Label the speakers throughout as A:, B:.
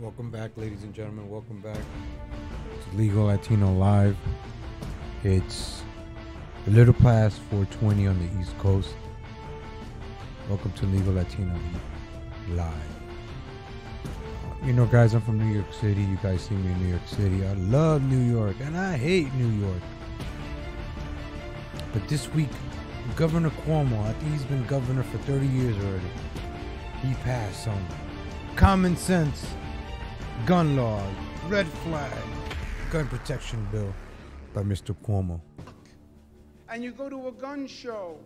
A: Welcome back, ladies and gentlemen. Welcome back to Legal Latino Live. It's a little past 4:20 on the East Coast. Welcome to Legal Latino Live. You know, guys, I'm from New York City. You guys see me in New York City. I love New York, and I hate New York. But this week, Governor Cuomo, I think he's been governor for 30 years already. He passed some common sense gun laws, red flag, gun protection bill by Mr. Cuomo.
B: And you go to a gun show,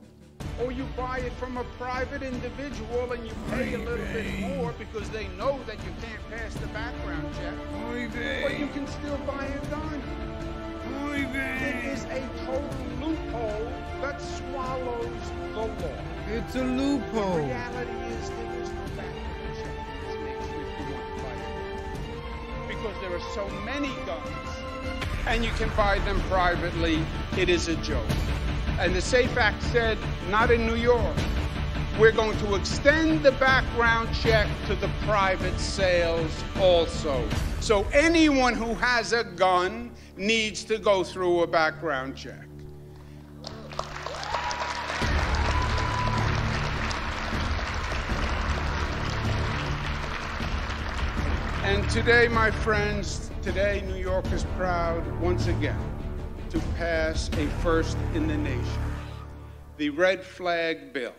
B: or you buy it from a private individual and you pay a little bit more because they know that you can't pass the background check. But you can still buy a gun. It is a total loophole that swallows the law.
A: It's a loophole.
B: The reality is there is no background check in this nation if you want to buy a gun. Because there are so many guns, and you can buy them privately. It is a joke. And the SAFE Act said, not in New York. We're going to extend the background check to the private sales also. So anyone who has a gun needs to go through a background check. And today, my friends, today New York is proud once again to pass a first in the nation, the red flag bill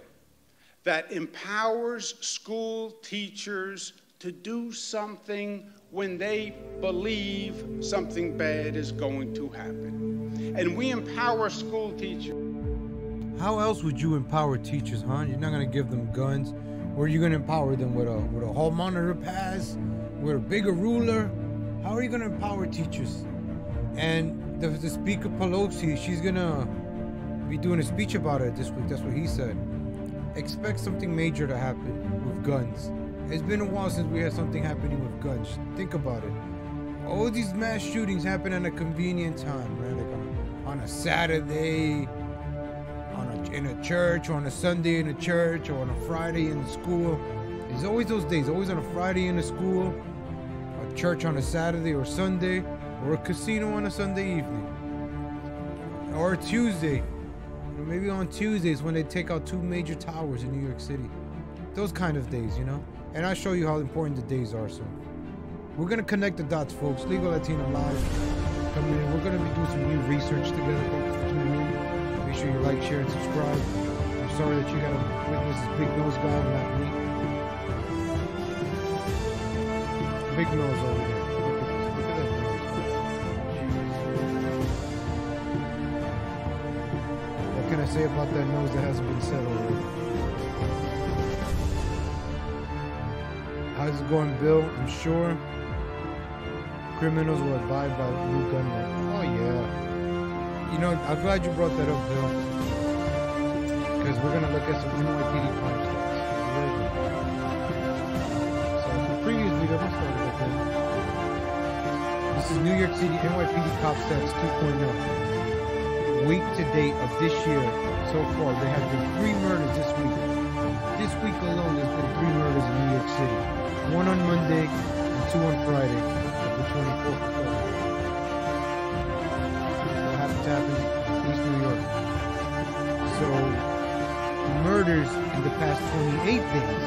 B: that empowers school teachers to do something when they believe something bad is going to happen. And we empower school teachers.
A: How else would you empower teachers, huh? You're not gonna give them guns, or you're gonna empower them with a hall monitor pass, with a bigger ruler? How are you gonna empower teachers? And the Speaker Pelosi, she's gonna be doing a speech about it this week. That's what he said. Expect something major to happen with guns. It's been a while since we had something happening with guns. Think about it. All these mass shootings happen at a convenient time, right? Like on a Saturday, in a church, or on a Sunday in a church, or on a Friday in the school. There's always those days, always on a Friday in the school, a church on a Saturday or Sunday, or a casino on a Sunday evening, or a Tuesday. Maybe on Tuesdays when they take out two major towers in New York City. Those kind of days, you know? And I'll show you how important the days are soon. We're going to connect the dots, folks. Legal Latino Live coming in. We're going to be doing some new research together. Thanks for tuning in. Make sure you like, share, and subscribe. I'm sorry that you got to witness this big nose guy, not me. Big nose over there. Look at that nose. What can I say about that nose that hasn't been said already? How's it going, Bill? I'm sure criminals will abide by the new gun law. Oh, yeah. You know, I'm glad you brought that up, Bill. Because we're going to look at some NYPD crime stats. So, the previous video, let's start with that. This is New York City NYPD Cop Stats 2.0. Week to date of this year, so far, there have been 3 murders this week. This week alone, there's been 3 murders in New York City. 1 on Monday and 2 on Friday, of the 24th of February. That happened to happen in East New York. So, murders in the past 28 days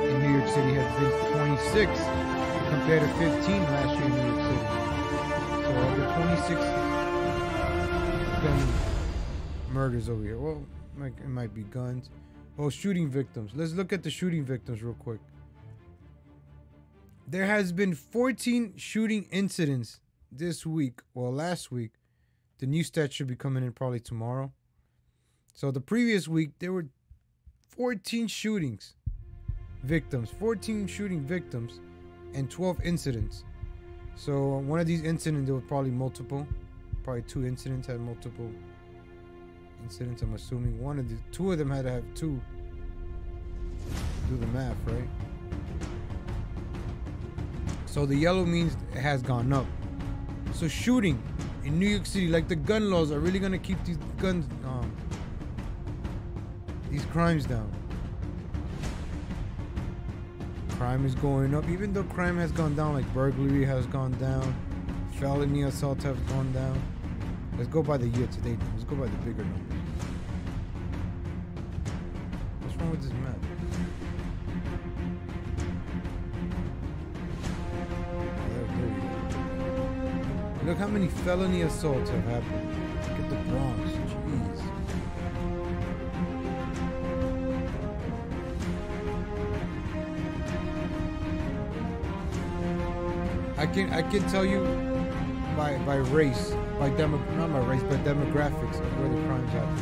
A: in New York City have been 26, compared to 15 last year in New York City. So, of the 26 gun murders over here. Well, it might be guns. Oh, shooting victims. Let's look at the shooting victims real quick. There has been 14 shooting incidents this week, or last week. The new stats should be coming in probably tomorrow. So the previous week, there were 14 shootings victims, 14 shooting victims, and 12 incidents. So one of these incidents, there were probably multiple. Probably 2 incidents had multiple incidents. I'm assuming 2 of them had to have 2. Do the math, right? So the yellow means it has gone up. So shooting in New York City, like the gun laws are really gonna keep these guns, these crimes down. Crime is going up, even though crime has gone down, like burglary has gone down, felony assault has gone down. Let's go by the year to date. Let's go by the bigger numbers. What's wrong with this map? Look how many felony assaults have happened. Look at the Bronx. Jeez. I can tell you by race, not by race, but demographics of where the crimes happen.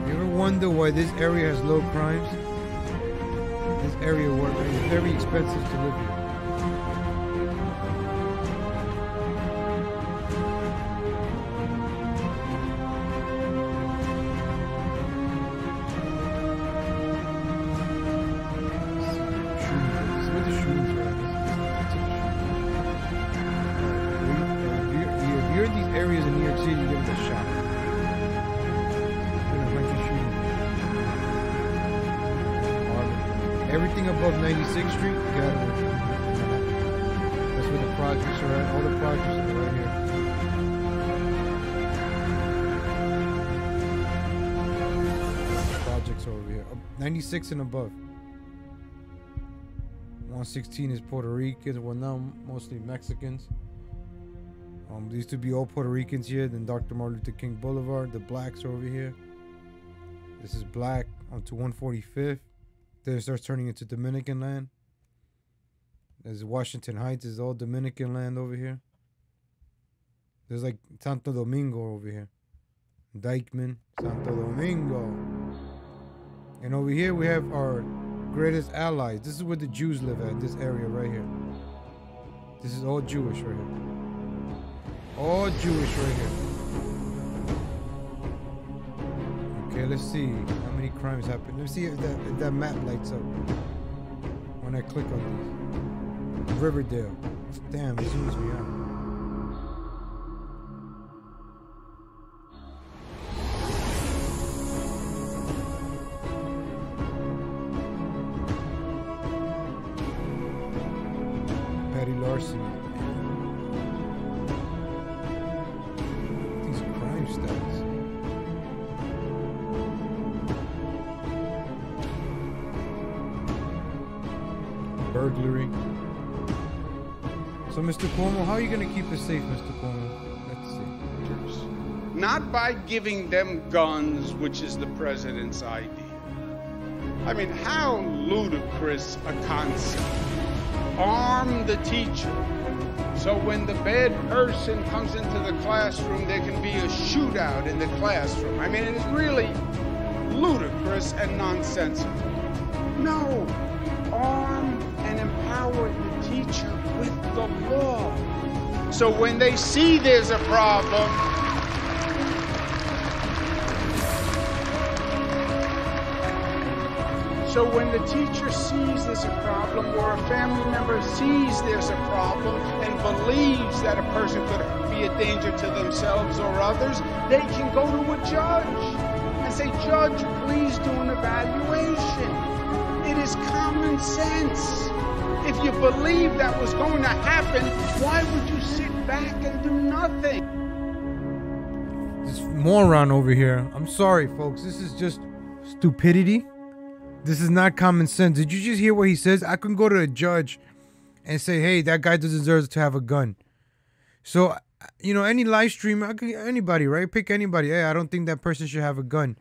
A: You ever wonder why this area has low crimes? This area where it's very expensive to live here. Areas in New York City, you get a shot. Everything above 96th Street, got it. That's where the projects are at. All the projects are right here. Projects over here. 96 and above. 116 is Puerto Ricans. Well, now mostly Mexicans. There used to be all Puerto Ricans here. Then Dr. Martin Luther King Boulevard. The blacks are over here. This is black onto 145th. Then it starts turning into Dominican land. There's Washington Heights. Is all Dominican land over here. There's like Santo Domingo over here. Dykeman, Santo Domingo. And over here we have our greatest allies. This is where the Jews live at. This area right here. This is all Jewish right here. All Jewish right here. Okay, let's see how many crimes happen. Let's see if that map lights up when I click on these. Riverdale. Damn, it zooms me out. Petty larceny. Stats. Burglary. So, Mr. Cuomo, how are you going to keep us safe, Mr. Cuomo? Let's see.
B: Not by giving them guns, which is the president's idea. I mean, how ludicrous a concept. Arm the teacher. So when the bad person comes into the classroom, there can be a shootout in the classroom. I mean, it is really ludicrous and nonsensical. No, arm and empower the teacher with the law. So when they see there's a problem, so when the teacher sees there's a problem, or a family member sees there's a problem and believes that a person could be a danger to themselves or others, they can go to a judge and say, "Judge, please do an evaluation." It is common sense. If you believe that was going to happen, why would you sit back and do nothing?
A: This moron over here. I'm sorry, folks. This is just stupidity. This is not common sense. Did you just hear what he says? I can go to a judge and say, hey, that guy deserves to have a gun. So, you know, any live streamer, anybody, right? Pick anybody. Hey, I don't think that person should have a gun.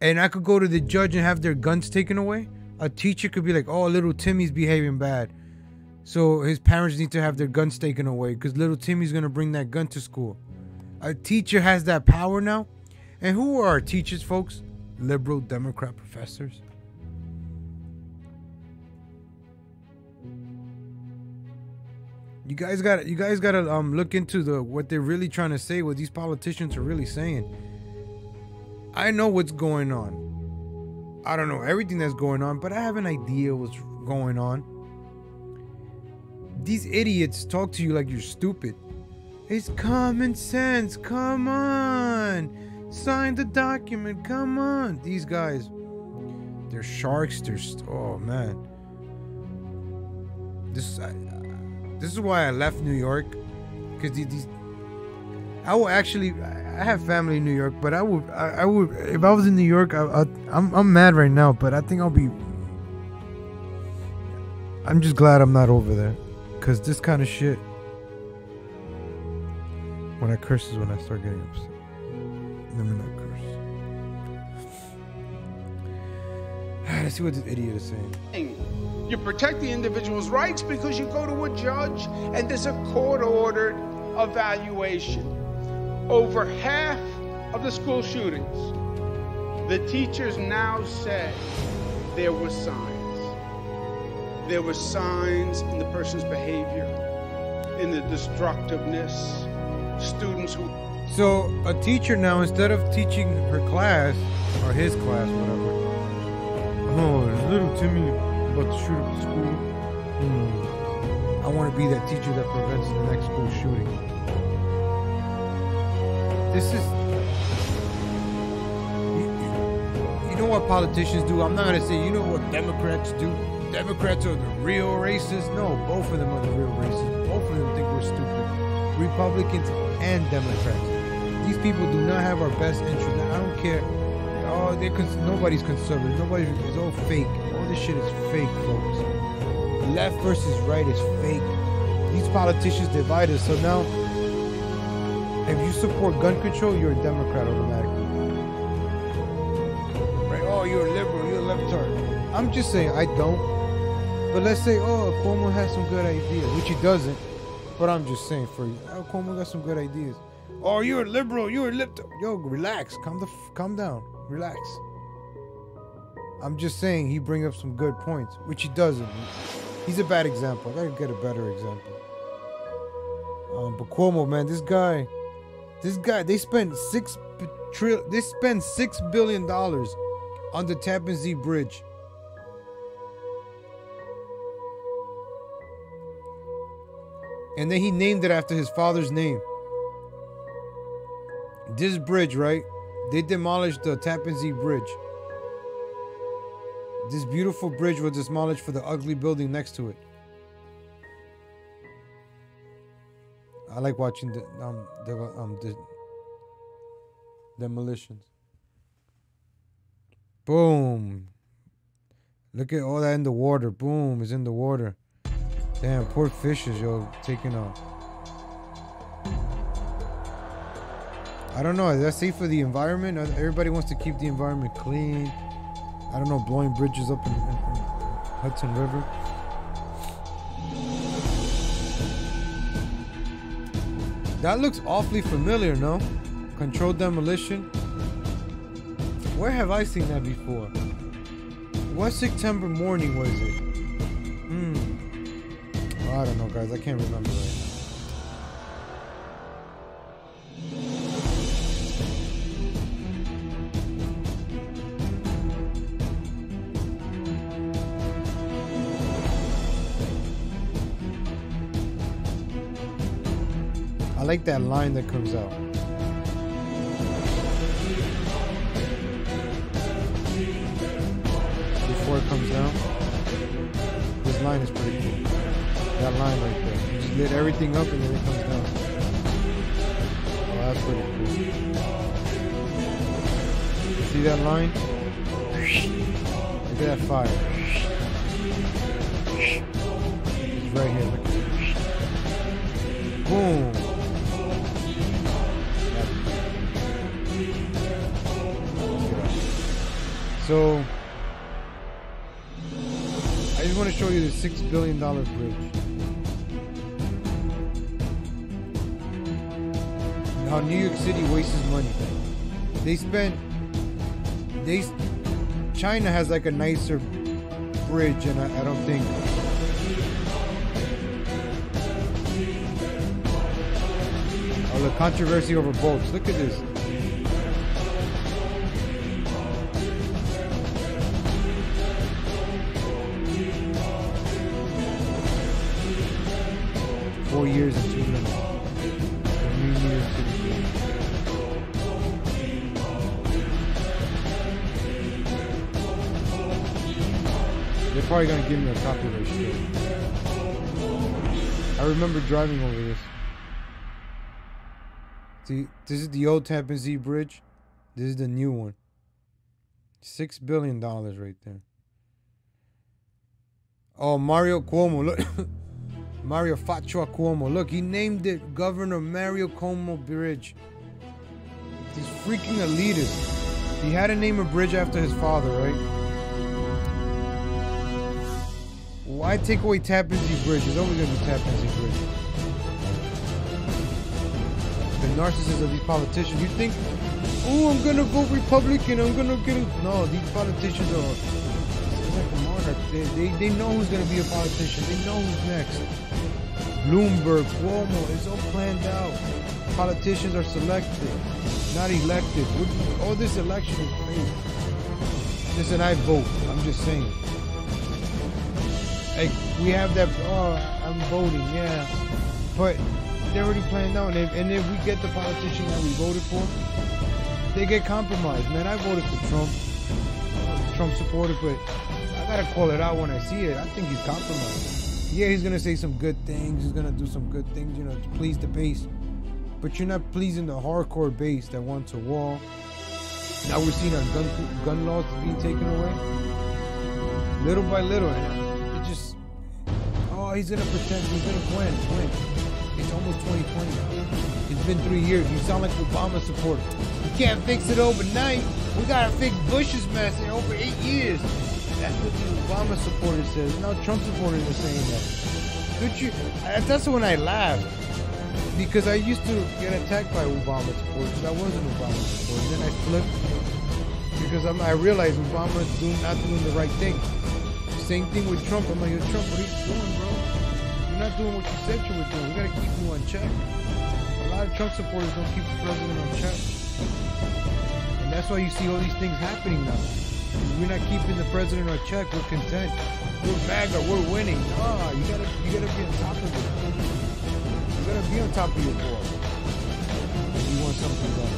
A: And I could go to the judge and have their guns taken away. A teacher could be like, oh, little Timmy's behaving bad. So his parents need to have their guns taken away because little Timmy's going to bring that gun to school. A teacher has that power now. And who are our teachers, folks? Liberal Democrat professors. You guys gotta look into what they're really trying to say, what these politicians are really saying. I know what's going on. I don't know everything that's going on, but I have an idea what's going on. These idiots talk to you like you're stupid. It's common sense. Come on. Sign the document. Come on. These guys, There's sharks. Oh man. This is why I left New York, because I will actually. I have family in New York, but I would if I was in New York. I'm mad right now, but I think I'll be. I'm just glad I'm not over there, because this kind of shit. When I curse is when I start getting upset. Let me not curse. Let's see what this idiot is saying.
B: You protect the individual's rights because you go to a judge and there's a court-ordered evaluation. Over half of the school shootings, the teachers now say there were signs. There were signs in the person's behavior, in the destructiveness, students who...
A: So a teacher now, instead of teaching her class, or his class, whatever, oh, there's little Timmy about to shoot up the school. I want to be that teacher that prevents the next school shooting. This is... You know what politicians do? I'm not going to say, you know what Democrats do? Democrats are the real racists. No, both of them are the real racists. Both of them think we're stupid. Republicans and Democrats. These people do not have our best interest. Now, I don't care. Oh, nobody's conservative. Nobody is all fake. All this shit is fake, folks. Left versus right is fake. These politicians divide us. So now, if you support gun control, you're a Democrat automatically. Right? Oh, you're a liberal. You're a leftard. I'm just saying I don't. But let's say, oh, Cuomo has some good ideas, which he doesn't. But I'm just saying for you, oh, Cuomo got some good ideas. Oh, you're a liberal. You're a leftard. Yo, relax. Calm down. Relax. I'm just saying he brings up some good points, which he doesn't. He's a bad example. I gotta get a better example. But Cuomo, man, this guy, they spent $6 billion on the Tappan Zee Bridge. And then he named it after his father's name. This bridge, right? They demolished the Tappan Zee Bridge. This beautiful bridge was demolished for the ugly building next to it. I like watching the demolitions. Boom. Look at all that in the water. Boom, it's in the water. Damn, poor fishes, yo, taking off. I don't know, is that safe for the environment? Everybody wants to keep the environment clean. I don't know, blowing bridges up in Hudson River. That looks awfully familiar, no? Controlled demolition. Where have I seen that before? What September morning was it? Oh, I don't know, guys. I can't remember right now. I like that line that comes out. Before it comes down. This line is pretty cool. That line right there. You just lit everything up and then it comes down. Oh, that's pretty cool. You see that line? Look at that fire. It's right here. Look at it. Boom. So, I just want to show you the $6 billion bridge. How New York City wastes money. China has like a nicer bridge, and I don't think. Oh, the controversy over boats. Look at this. Years and 2 minutes. The New York City bridge. They're probably gonna give me a copyright strike. I remember driving over this. See, this is the old Tappan Zee Bridge. This is the new one. $6 billion right there. Oh, Mario Cuomo, look. Mario Faccia Cuomo. Look, he named it Governor Mario Cuomo Bridge. He's freaking elitist. He had to name a bridge after his father, right? Why take away Tappan Zee Bridge? It's only gonna be Tappan Zee Bridge. The narcissists of these politicians. You think, oh, I'm gonna vote Republican, I'm gonna get it. No, these politicians are like a monarch. They know who's gonna be a politician. They know who's next. Bloomberg, Cuomo, it's all planned out. Politicians are selected, not elected. All this election is fake. Listen, I vote. I'm just saying. Like, we have that, oh, I'm voting, yeah. But they're already planned out. And if we get the politician that we voted for, they get compromised. Man, I voted for Trump. I'm a Trump supporter, but I gotta call it out when I see it. I think he's compromised. Yeah, he's gonna say some good things. He's gonna do some good things, you know, to please the base. But you're not pleasing the hardcore base that wants a wall. Now we're seeing our gun laws being taken away. Little by little. And it just, oh, he's gonna pretend, he's gonna win. It's almost 2020. It's been 3 years. You sound like Obama supporter. You can't fix it overnight. We gotta fix Bush's mess in over 8 years. That's what the Obama supporter says. Now Trump supporters are saying that. Could you? That's when I laughed. Because I used to get attacked by Obama supporters. I was an Obama supporter. Then I flipped. Because I realized Obama's not doing the right thing. Same thing with Trump. I'm like, yo, Trump, what are you doing, bro? You're not doing what you said you were doing. We gotta keep you on check. A lot of Trump supporters don't keep the president on check. And that's why you see all these things happening now. We're not keeping the president on check. We're content. We're MAGA. We're winning. Nah, you gotta be on top of it. You gotta be on top of your ball if you want something done.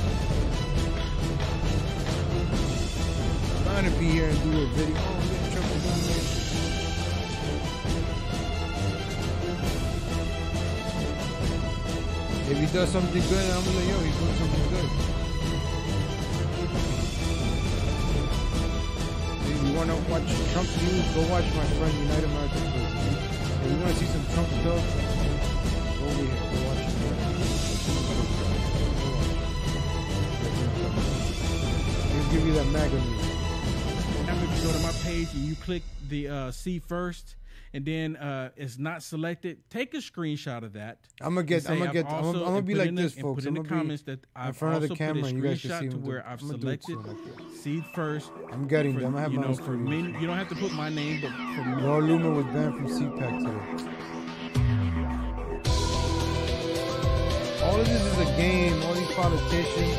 A: I'm not gonna be here and do a video. Oh, I'm getting trouble done, man. If he does something good, I'm gonna like, yo, he's doing something good. If you wanna watch Trump news, go watch my friend United American President. If you wanna see some Trump stuff, go over here, go watch it. He'll give you that MAGA news.
C: Now if you go to my page and you click the see first, and then it's not selected, take a screenshot of that.
A: I'm gonna be like this, folks.
C: Put in the comments that I've
A: in front of the camera,
C: put a
A: you guys can
C: screenshot
A: see
C: to where I've selected see first.
A: I'm getting them. I have my own
C: for me. You don't have to put my name, but for me.
A: Laura Loomer was banned from CPAC today. All of this is a game. All these politicians.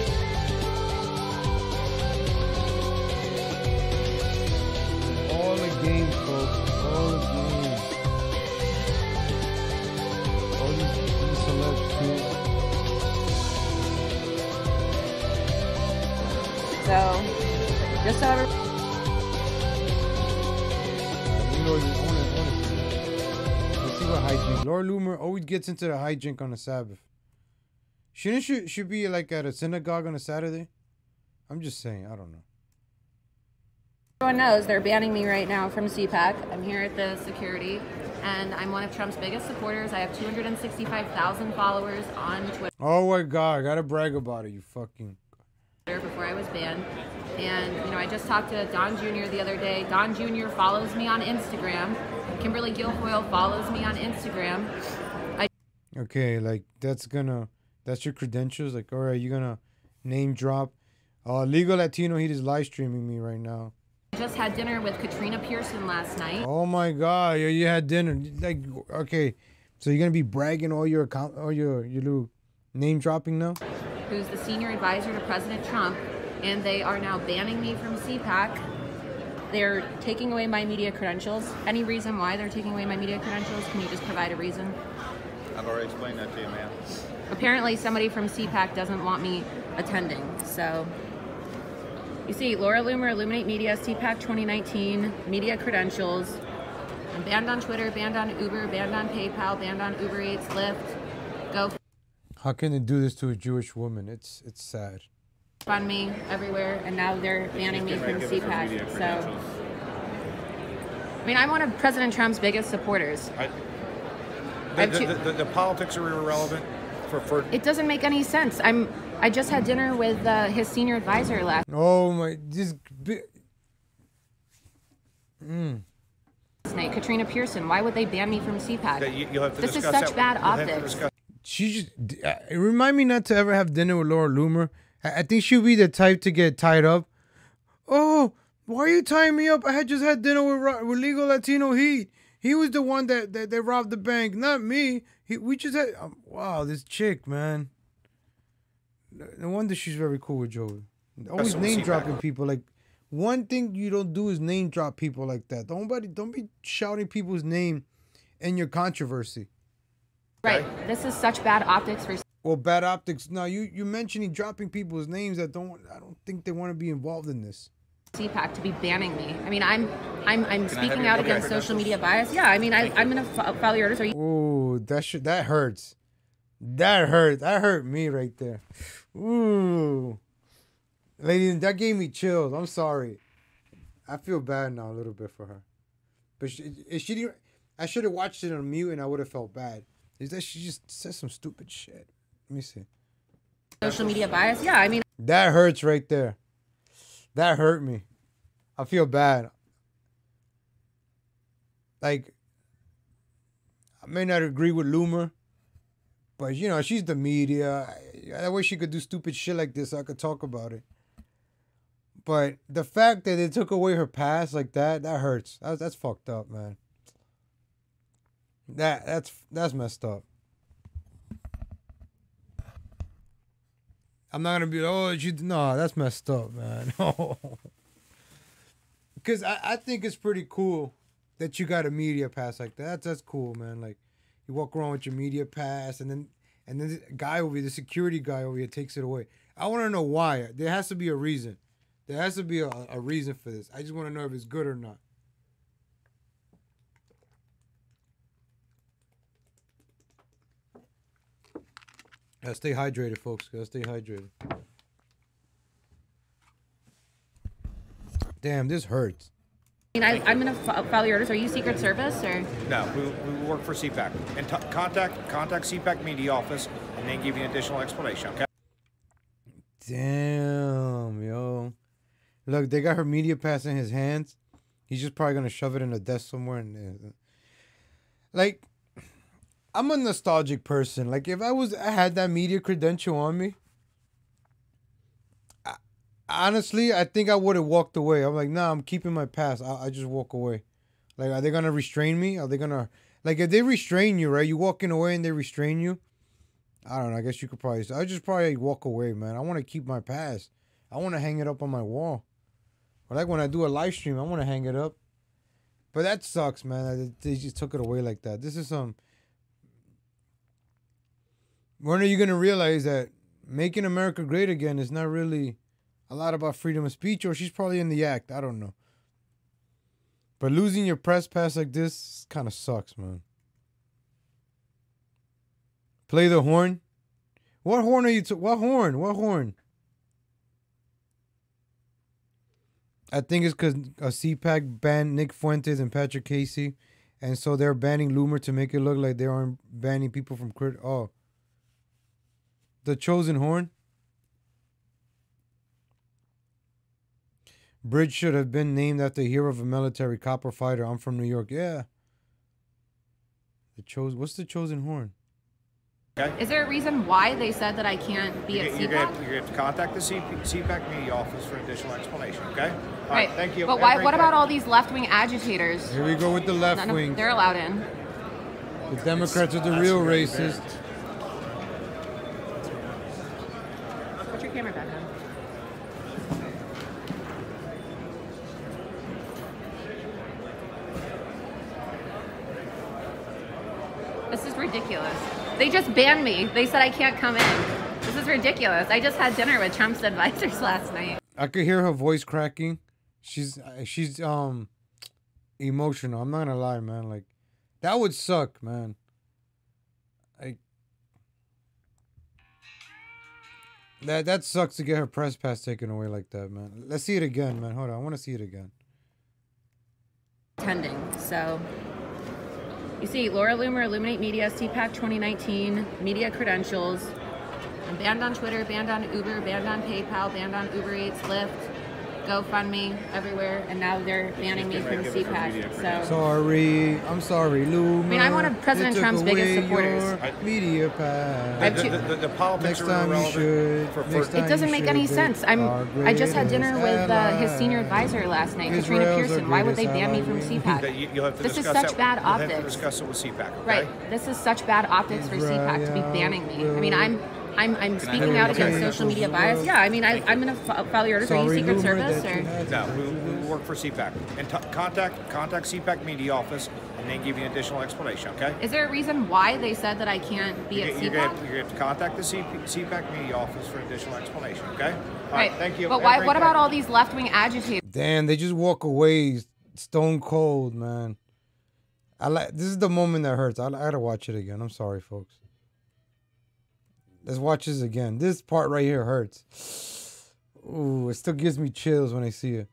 A: All a game, folks. All a game. All these celebs too.
D: So, just so everyone.
A: You know, honestly, let's see what hijink. Laura Loomer always gets into the hijink on the Sabbath. Shouldn't she be like at a synagogue on a Saturday? I'm just saying, I don't know.
D: Everyone knows they're banning me right now from CPAC. I'm here at the security, and I'm one of Trump's biggest supporters. I have 265,000 followers on Twitter.
A: Oh my God, I gotta brag about it, you fucking.
D: Before I was banned. And, you know, I just talked to Don Jr. the other day. Don Jr. follows me on Instagram. Kimberly Guilfoyle follows me on Instagram.
A: Okay, like, that's your credentials? Like, all right, you're gonna name drop. Legal Latino, he is live streaming me right now.
D: I just had dinner with Katrina Pearson last night.
A: Oh my God, you had dinner. Like, okay, so you're gonna be bragging all your account, all your little name dropping now?
D: Who's the senior advisor to President Trump, and they are now banning me from CPAC. They're taking away my media credentials. Any reason why they're taking away my media credentials? Can you just provide a reason?
E: I've already explained that to you, ma'am.
D: Apparently somebody from CPAC doesn't want me attending, so. You see, Laura Loomer, Illuminate Media, CPAC 2019, media credentials. I'm banned on Twitter, banned on Uber, banned on PayPal, banned on Uber Eats, Lyft. Go
A: How can they do this to a Jewish woman? It's sad.
D: fund me everywhere, and now they're banning me from CPAC. So, I mean, I'm one of President Trump's biggest supporters.
F: The politics are irrelevant for.
D: It doesn't make any sense. I just had dinner with his senior advisor last
A: Oh my,
D: night, Katrina Pearson. Why would they ban me from CPAC?
F: You'll have to
D: This is
F: discuss
D: such
F: that.
D: bad
F: You'll have to
D: optics.
F: discuss-
A: she just remind me not to ever have dinner with Laura Loomer. I think she'll be the type to get tied up. Oh, why are you tying me up? I had just had dinner with Legal Latino Heat. He was the one that robbed the bank, not me. We just had wow, this chick, man. No wonder she's very cool with Joey. Always name dropping people. Like, one thing you don't do is name drop people like that. Don't be shouting people's name in your controversy.
D: Right. This is such bad optics for
A: Well, bad optics. No, you mentioning dropping people's names that I don't think they want to be involved in this.
D: CPAC to be banning me. I mean, I'm speaking out against social media bias. Yeah, I mean, I'm gonna follow your orders. Are you?
A: Ooh, that hurts. That hurt. That hurt me right there. Ooh, ladies, that gave me chills. I'm sorry. I feel bad now a little bit for her. But I should have watched it on mute and I would have felt bad. Is that she just said some stupid shit? Let me see.
D: Social media bias. Yeah, I mean.
A: That hurts right there. That hurt me. I feel bad. Like, I may not agree with Loomer, but you know, she's the media. I wish she could do stupid shit like this so I could talk about it. But the fact that they took away her pass like that hurts. That's fucked up, man. That's messed up. I'm not gonna be no, that's messed up, man. No. Because I think it's pretty cool that you got a media pass like that. That's cool, man. Like, you walk around with your media pass and then the guy over here, the security guy over here takes it away. I want to know why. There has to be a reason. There has to be a reason for this. I just want to know if it's good or not. Gotta stay hydrated, folks. Gotta stay hydrated. Damn, this hurts.
D: I mean, I'm gonna follow your orders. Are you Secret Service or?
F: No, we work for CPAC. And contact CPAC media office, and then give you an additional explanation. Okay.
A: Damn, yo. Look, they got her media pass in his hands. He's just probably gonna shove it in a desk somewhere. Like, I'm a nostalgic person. Like, if I had that media credential on me, honestly, I think I would have walked away. I'm like, nah, I'm keeping my pass. I just walk away. Like, are they gonna restrain me? Are they gonna, like, if they restrain you, right? You walking away and they restrain you. I don't know. I guess you could probably. I just probably walk away, man. I want to keep my pass. I want to hang it up on my wall. Or like when I do a live stream, I want to hang it up. But that sucks, man. They just took it away like that. This is some. When are you gonna realize that making America great again is not really a lot about freedom of speech? Or she's probably in the act. I don't know. But losing your press pass like this kind of sucks, man. Play the horn. What horn are you? What horn? What horn? I think it's because a CPAC banned Nick Fuentes and Patrick Casey, and so they're banning Loomer to make it look like they aren't banning people from the chosen horn. Bridge should have been named after a hero of a military cop or fighter. I'm from New York. Yeah. What's the chosen horn?
F: Okay.
D: Is there a reason why they said that I can't be at
F: You're
D: CPAC?
F: going to have to contact the CPAC media office for additional explanation, okay? All
D: Right.
F: Thank you.
D: But why? What about all these left-wing agitators?
A: Here we go with the left
D: None of-
A: wing.
D: They're allowed in.
A: The Democrats are the real racists.
D: Put your camera back on. This is ridiculous. They just banned me. They said I can't come in. This is ridiculous. I just had dinner with Trump's advisors last night.
A: I could hear her voice cracking. She's emotional. I'm not gonna lie, man. Like, that would suck, man. Like, that sucks to get her press pass taken away like that, man. Let's see it again, man. Hold on, I want to see it again.
D: Attending. So you see Laura Loomer, Illuminate Media, CPAC 2019, media credentials. I'm banned on Twitter, banned on Uber, banned on PayPal, banned on Uber Eats, Lyft, GoFundMe, everywhere, and now they're banning me from CPAC. So
A: Sorry, I'm sorry, Lou.
D: I mean, I'm one of President Trump's biggest supporters.
A: Media pass.
F: The politics
A: Next
F: are
A: time you
F: irrelevant.
A: should.
D: It doesn't make any sense. I just had dinner with his senior advisor last night, Katrina Pearson. Why would they ban me from CPAC?
F: You'll have to
D: This is
F: discuss
D: such bad
F: You'll have to
D: optics.
F: discuss it with CPAC, okay?
D: Right. This is such bad optics for CPAC to be banning me. I mean, I'm speaking out against social media bias. Yeah, I mean, I'm going to follow your orders. Are you Secret Service or?
F: No, we work for CPAC. And contact CPAC media office, and they give you an additional explanation, okay?
D: Is there a reason why they said that I can't be at
F: You're
D: CPAC?
F: going to have to contact the CPAC media office for additional explanation, okay? All
D: Right.
F: thank you.
D: But why? What about all these left-wing agitators?
A: Damn, they just walk away stone cold, man. This is the moment that hurts. I gotta watch it again. I'm sorry, folks. Let's watch this again. This part right here hurts. Ooh, it still gives me chills when I see it.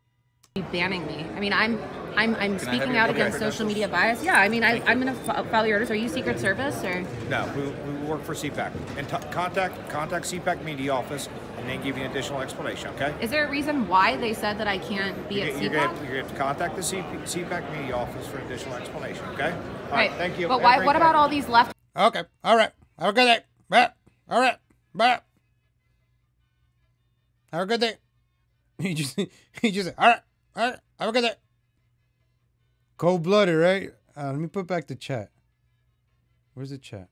D: Banning me. I mean, I'm speaking out against social media bias. Yeah, I mean, I'm going to follow your orders. Are you Secret Service or?
F: No, we work for CPAC. And contact CPAC media office, and they give you an additional explanation, okay?
D: Is there a reason why they said that I can't be at
F: You're
D: CPAC?
F: going to have to contact the CPAC media office for additional explanation, okay? All
D: Right.
F: thank you.
D: But
F: Have a
D: why?
F: great
D: What
F: day.
D: about all these left?
A: Okay, all right. Have a good day. Bye. All right, bye. Have a good day. He just all right. Have a good day. Cold-blooded, right? Let me put back the chat. Where's the chat?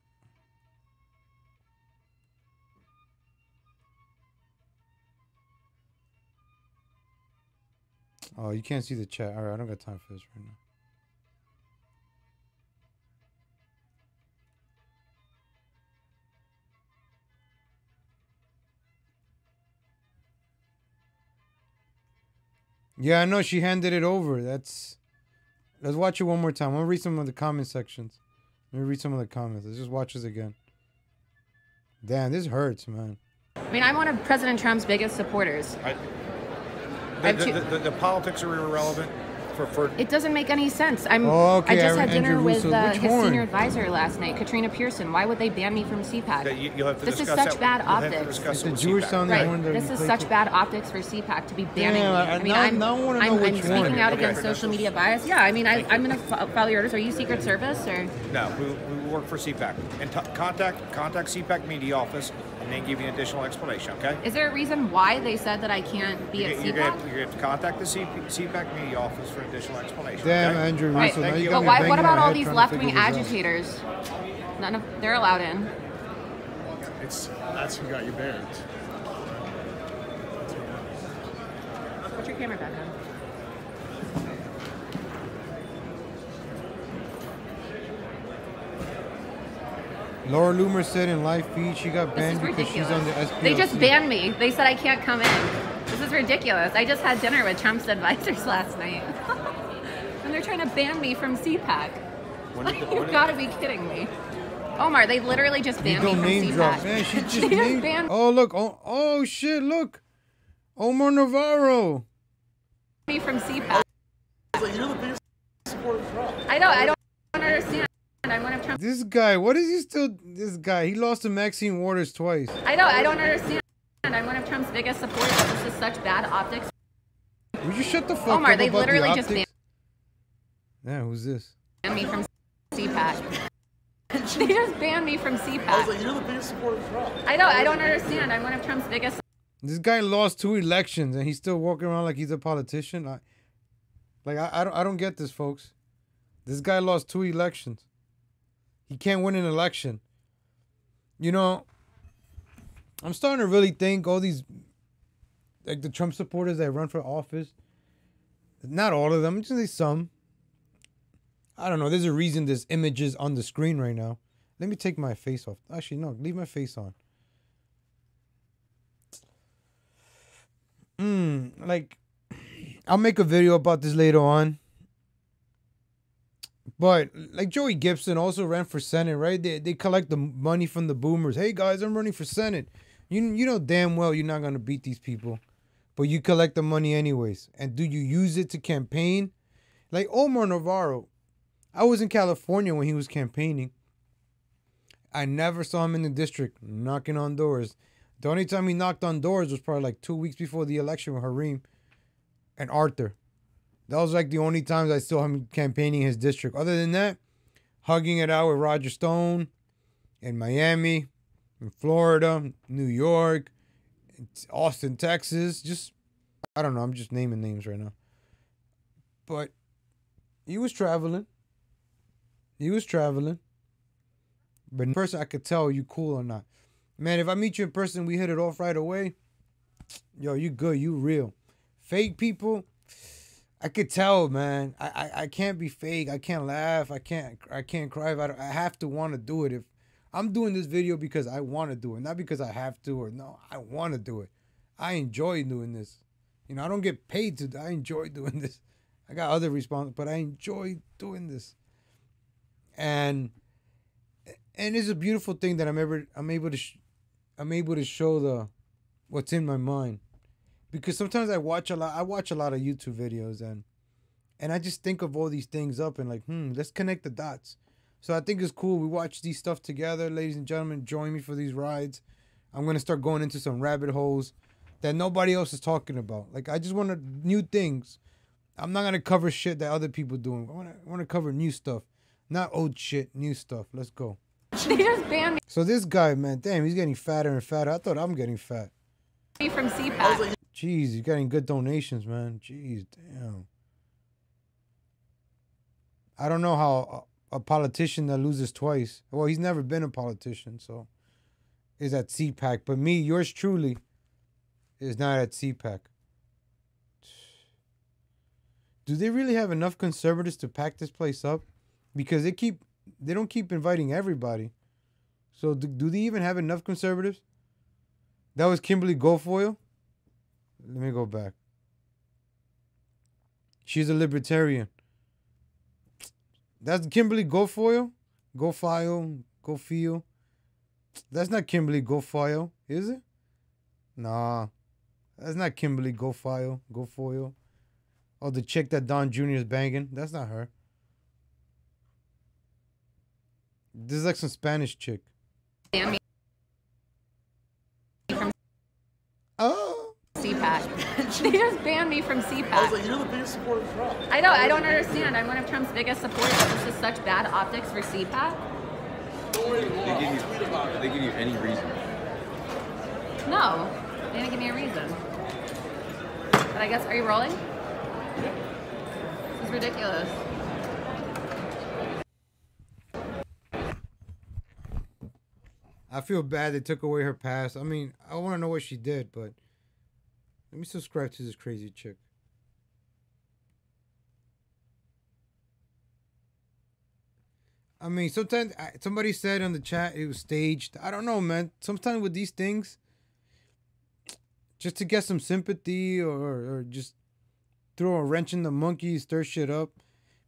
A: Oh, you can't see the chat. All right, I don't got time for this right now. Yeah, I know she handed it over. Let's watch it one more time. I'm gonna read some of the comment sections. Let me read some of the comments. Let's just watch this again. Damn, this hurts, man.
D: I mean, I'm one of President Trump's biggest supporters.
F: The politics are irrelevant for
D: It doesn't make any sense. I just had dinner
A: Andrew
D: with
A: Russo. Which
D: his
A: horn?
D: senior advisor last night, Katrina Pearson. Why would they ban me from CPAC?
F: You'll have to
D: This is
F: discuss
D: such
F: that-
D: bad
F: you'll have to
D: optics.
F: discuss
A: It's
F: it
A: the
F: with
A: Jewish
F: CPAC.
A: sounding
D: Right.
A: horn that
D: This
A: you
D: is
A: play
D: such
A: to-
D: bad optics for CPAC to be banning
A: Damn,
D: me.
A: I
D: I mean,
A: now I wanna know
D: I'm
A: which one.
D: speaking out
F: Okay.
D: against social media bias. Yeah, I mean, I'm going to follow your orders. Are you Secret Service or?
F: No, we work for CPAC. And contact CPAC media office, and they give you an additional explanation, okay?
D: Is there a reason why they said that I can't be at
F: You're going
D: CPAC?
F: to have to contact the CPAC media office for additional explanation.
A: Damn,
F: okay?
A: Andrew
D: Right.
A: Russo. Now
F: Thank
A: you
F: you.
A: got
D: But
A: me
D: why?
A: banging
D: What about
A: my
D: all
A: head
D: these
A: trying to
D: left-wing
A: figure this out.
D: agitators? They're allowed in.
G: That's who got you banned.
D: Put your camera back on.
A: Laura Loomer said in live feed she got
D: This is
A: banned because she's on the
D: ridiculous.
A: SPLC.
D: They just banned me. They said I can't come in. This is ridiculous. I just had dinner with Trump's advisors last night. And they're trying to ban me from CPAC. You've got to be kidding me. Omar, they literally just
A: You
D: banned me
A: don't
D: from
A: name
D: CPAC.
A: drop, man. She just
D: They just
A: named.
D: banned
A: Oh look! Oh shit! Look, Omar Navarro.
D: me from CPAC. I know. I don't understand. I'm one of Trump's.
A: This guy, what is he still? This guy, he lost to Maxine Waters twice.
D: I know. I don't understand. I'm one of Trump's biggest supporters. This is such bad optics.
A: Would you shut the fuck
D: Omar,
A: up
D: they
A: about
D: literally
A: the
D: just
A: optics? Yeah, who's this?
D: Banned me from CPAC. They just banned me from CPAC.
G: You're the biggest supporter of Trump.
D: I know. I don't understand. I'm one of Trump's biggest.
A: This guy lost 2 elections and he's still walking around like he's a politician. I don't get this, folks. This guy lost 2 elections. He can't win an election. You know, I'm starting to really think all these, like the Trump supporters that run for office, not all of them, just some. I don't know. There's a reason this image is on the screen right now. Let me take my face off. Actually, no, leave my face on. Like, I'll make a video about this later on. But like Joey Gibson also ran for Senate, right? They collect the money from the boomers. Hey guys, I'm running for Senate. You know damn well you're not gonna beat these people, but you collect the money anyways. And do you use it to campaign? Like Omar Navarro, I was in California when he was campaigning. I never saw him in the district knocking on doors. The only time he knocked on doors was probably like 2 weeks before the election with Hareem and Arthur. That was like the only times I saw him campaigning his district. Other than that, hugging it out with Roger Stone in Miami, in Florida, New York, Austin, Texas. Just, I don't know. I'm just naming names right now. But he was traveling. But in person, I could tell you cool or not. Man, if I meet you in person, we hit it off right away. Yo, you good. You real. Fake people, I could tell, man. I can't be fake. I can't laugh. I can't cry. I have to want to do it. If I'm doing this video because I want to do it, not because I have to, or no, I want to do it. I enjoy doing this. You know, I don't get paid to. I enjoy doing this. I got other responsibilities, but I enjoy doing this. And it's a beautiful thing that I'm able to show what's in my mind. Because sometimes I watch a lot of YouTube videos and I just think of all these things up and like, let's connect the dots. So I think it's cool. We watch these stuff together, ladies and gentlemen. Join me for these rides. I'm gonna start going into some rabbit holes that nobody else is talking about. Like I just want new things. I'm not gonna cover shit that other people doing. I wanna cover new stuff, not old shit. New stuff. Let's go.
D: They just banned
A: So this guy, man, damn, he's getting fatter and fatter. I thought I'm getting fat.
D: me from CPAC.
A: Jeez, you're getting good donations, man. Jeez, damn. I don't know how a politician that loses twice. Well, he's never been a politician, so is at CPAC. But me, yours truly, is not at CPAC. Do they really have enough conservatives to pack this place up? Because they don't keep inviting everybody. So do they even have enough conservatives? That was Kimberly Guilfoyle. Let me go back. She's a libertarian. That's Kimberly Guilfoyle? Guilfoyle. That's not Kimberly Guilfoyle, is it? Nah. That's not Kimberly Guilfoyle. Oh, the chick that Don Jr. is banging. That's not her. This is like some Spanish chick.
D: Banned me from
A: Oh.
D: CPAC. They just banned me from CPAC. I was like, you're the biggest supporter of Trump. I know. I don't understand. I'm one of Trump's biggest supporters. This is such bad optics for CPAC.
E: They give you any reason?
D: No, they didn't give me a reason. But I guess, are you rolling? This is ridiculous.
A: I feel bad they took away her pass. I mean, I want to know what she did, but let me subscribe to this crazy chick. I mean, sometimes somebody said on the chat it was staged. I don't know, man. Sometimes with these things, just to get some sympathy or just throw a wrench in the monkey, stir shit up.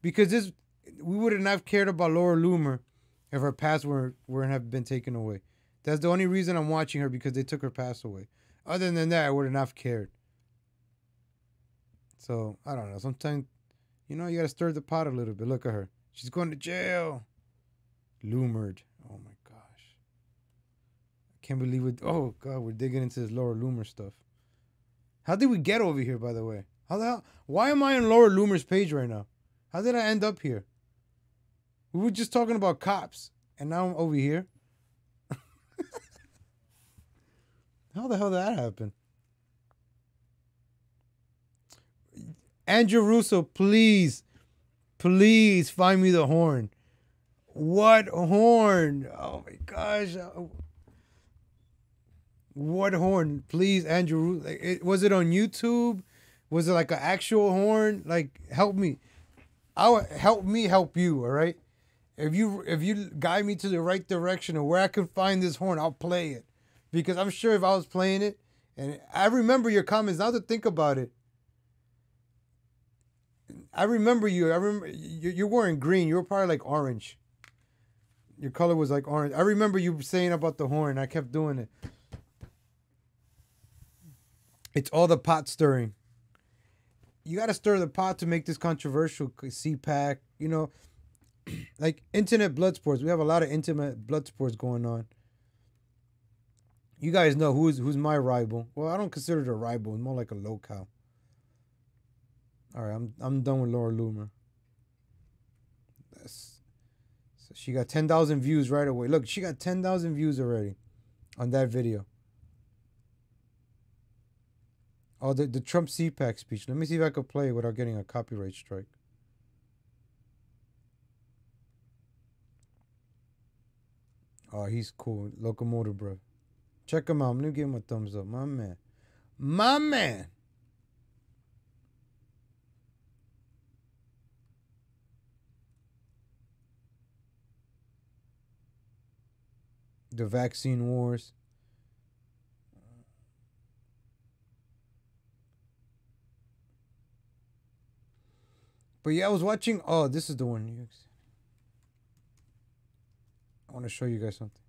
A: Because we wouldn't have cared about Laura Loomer if her pass wouldn't have been taken away. That's the only reason I'm watching her, because they took her pass away. Other than that, I wouldn't have cared. So, I don't know. Sometimes, you know, you got to stir the pot a little bit. Look at her. She's going to jail. Loomered. Oh, my gosh. I can't believe it. Oh, God, we're digging into this Laura Loomer stuff. How did we get over here, by the way? How the hell? Why am I on Laura Loomer's page right now? How did I end up here? We were just talking about cops, and now I'm over here. How the hell did that happen? Andrew Russo, please find me the horn. What horn? Oh my gosh. What horn? Please, Andrew. Was it on YouTube? Was it like an actual horn? Like, help me. Help me help you, all right? If you guide me to the right direction of where I can find this horn, I'll play it. Because I'm sure if I was playing it, and I remember your comments, now to think about it, I remember you. I remember you're wearing green. You were probably like orange. Your color was like orange. I remember you saying about the horn. I kept doing it. It's all the pot stirring. You got to stir the pot to make this controversial. CPAC, you know, like internet blood sports. We have a lot of internet blood sports going on. You guys know who's my rival. Well, I don't consider it a rival. It's more like a locale. All right, I'm done with Laura Loomer. So she got 10,000 views right away. Look, she got 10,000 views already on that video. Oh, the Trump CPAC speech. Let me see if I can play it without getting a copyright strike. Oh, he's cool. Locomotive, bro. Check him out. I'm going to give him a thumbs up. My man. My man. The vaccine wars. But yeah, I was watching. Oh, this is the one. I want to show you guys something.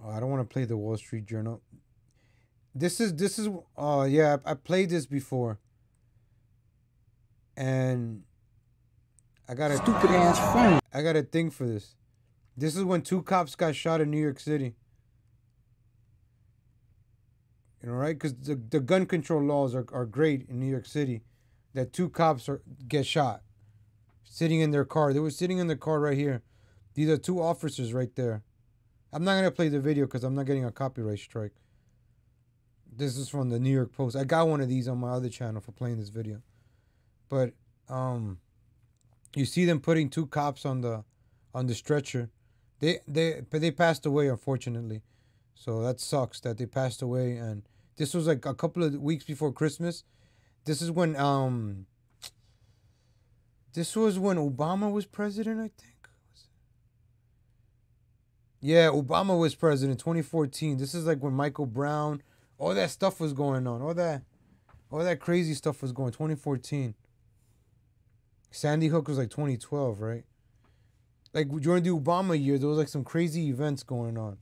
A: Oh, I don't want to play the Wall Street Journal. This is oh yeah, I played this before. And I got a stupid ass phone. I got a thing for this. This is when 2 cops got shot in New York City. You know, right? Because the gun control laws are great in New York City. That 2 cops get shot. Sitting in their car. They were sitting in the car right here. These are 2 officers right there. I'm not going to play the video because I'm not getting a copyright strike. This is from the New York Post. I got one of these on my other channel for playing this video. But you see them putting 2 cops on the stretcher. They passed away, unfortunately. So that sucks that they passed away. And this was like a couple of weeks before Christmas. This is when Obama was president, I think. Yeah, Obama was president, 2014. This is like when Michael Brown, all that stuff was going on. All that crazy stuff was going, 2014. Sandy Hook was like 2012, right? Like during the Obama year, there was like some crazy events going on.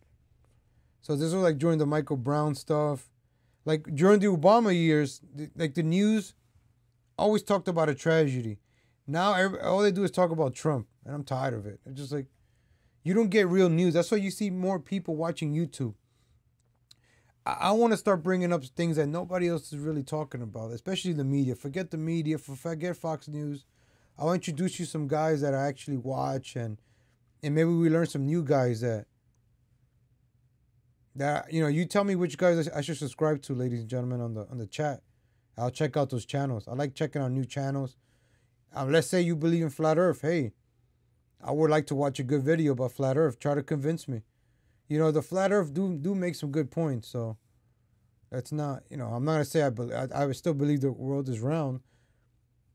A: So this was like during the Michael Brown stuff. Like during the Obama years, like the news always talked about a tragedy. Now all they do is talk about Trump, and I'm tired of it. It's just like, you don't get real news. That's why you see more people watching YouTube. I want to start bringing up things that nobody else is really talking about, especially the media. Forget the media. Forget Fox News. I'll introduce you some guys that I actually watch, and maybe we learn some new guys that you know. You tell me which guys I should subscribe to, ladies and gentlemen, on the chat. I'll check out those channels. I like checking out new channels. Let's say you believe in flat Earth. Hey, I would like to watch a good video about flat Earth. Try to convince me. You know, the flat Earth do make some good points. So that's not, you know, I'm not gonna say I would still believe the world is round.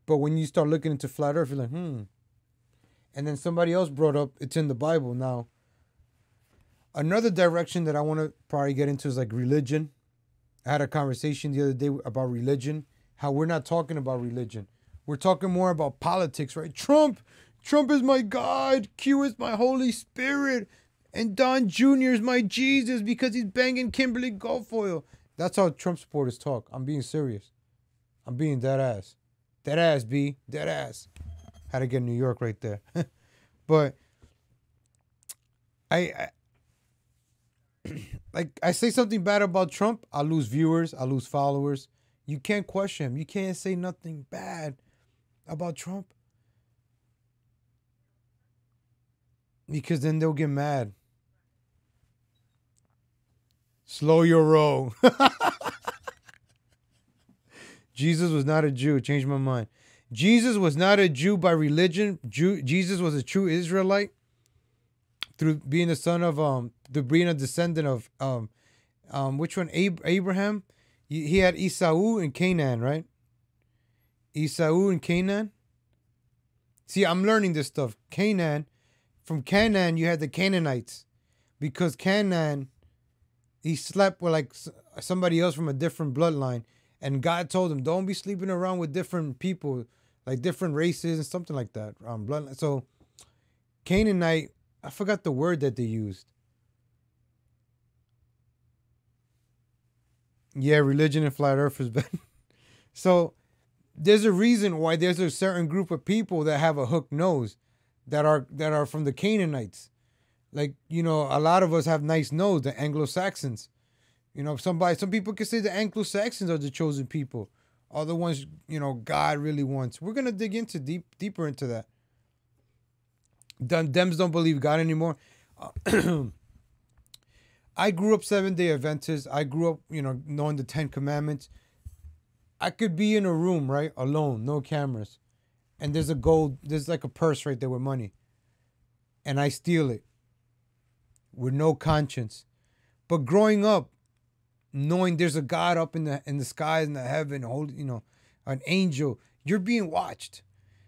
A: But when you start looking into flat Earth, you're like, And then somebody else brought up it's in the Bible. Now, another direction that I want to probably get into is like religion. I had a conversation the other day about religion. How we're not talking about religion. We're talking more about politics, right? Trump is my God. Q is my Holy Spirit. And Don Jr. is my Jesus because he's banging Kimberly Guilfoyle. That's how Trump supporters talk. I'm being serious. I'm being dead ass. Dead ass, B. Dead ass. Had to get New York right there. But I say something bad about Trump, I lose viewers, I lose followers. You can't question him. You can't say nothing bad about Trump. Because then they'll get mad. Slow your roll. Jesus was not a Jew. Changed my mind. Jesus was not a Jew by religion. Jesus was a true Israelite through being the son of the being a descendant of which one? Abraham. He had Esau and Canaan, right? Esau and Canaan. See, I'm learning this stuff. Canaan, from Canaan, you had the Canaanites, because Canaan, he slept with like somebody else from a different bloodline, and God told him, don't be sleeping around with different people, like different races and something like that. Bloodline. So Canaanite, I forgot the word that they used. Yeah, religion and flat earthers, but so there's a reason why there's a certain group of people that have a hooked nose that are from the Canaanites. Like, you know, a lot of us have nice nose, the Anglo-Saxons. You know, some people can say the Anglo-Saxons are the chosen people, are the ones, you know, God really wants. We're gonna dig into deeper into that. Dems don't believe God anymore. I grew up Seventh-day Adventist. I grew up, you know, knowing the 10 Commandments. I could be in a room, right, alone, no cameras, and there's like a purse right there with money, and I steal it with no conscience. But growing up, knowing there's a God up in the skies, in the heaven, you know, an angel, you're being watched.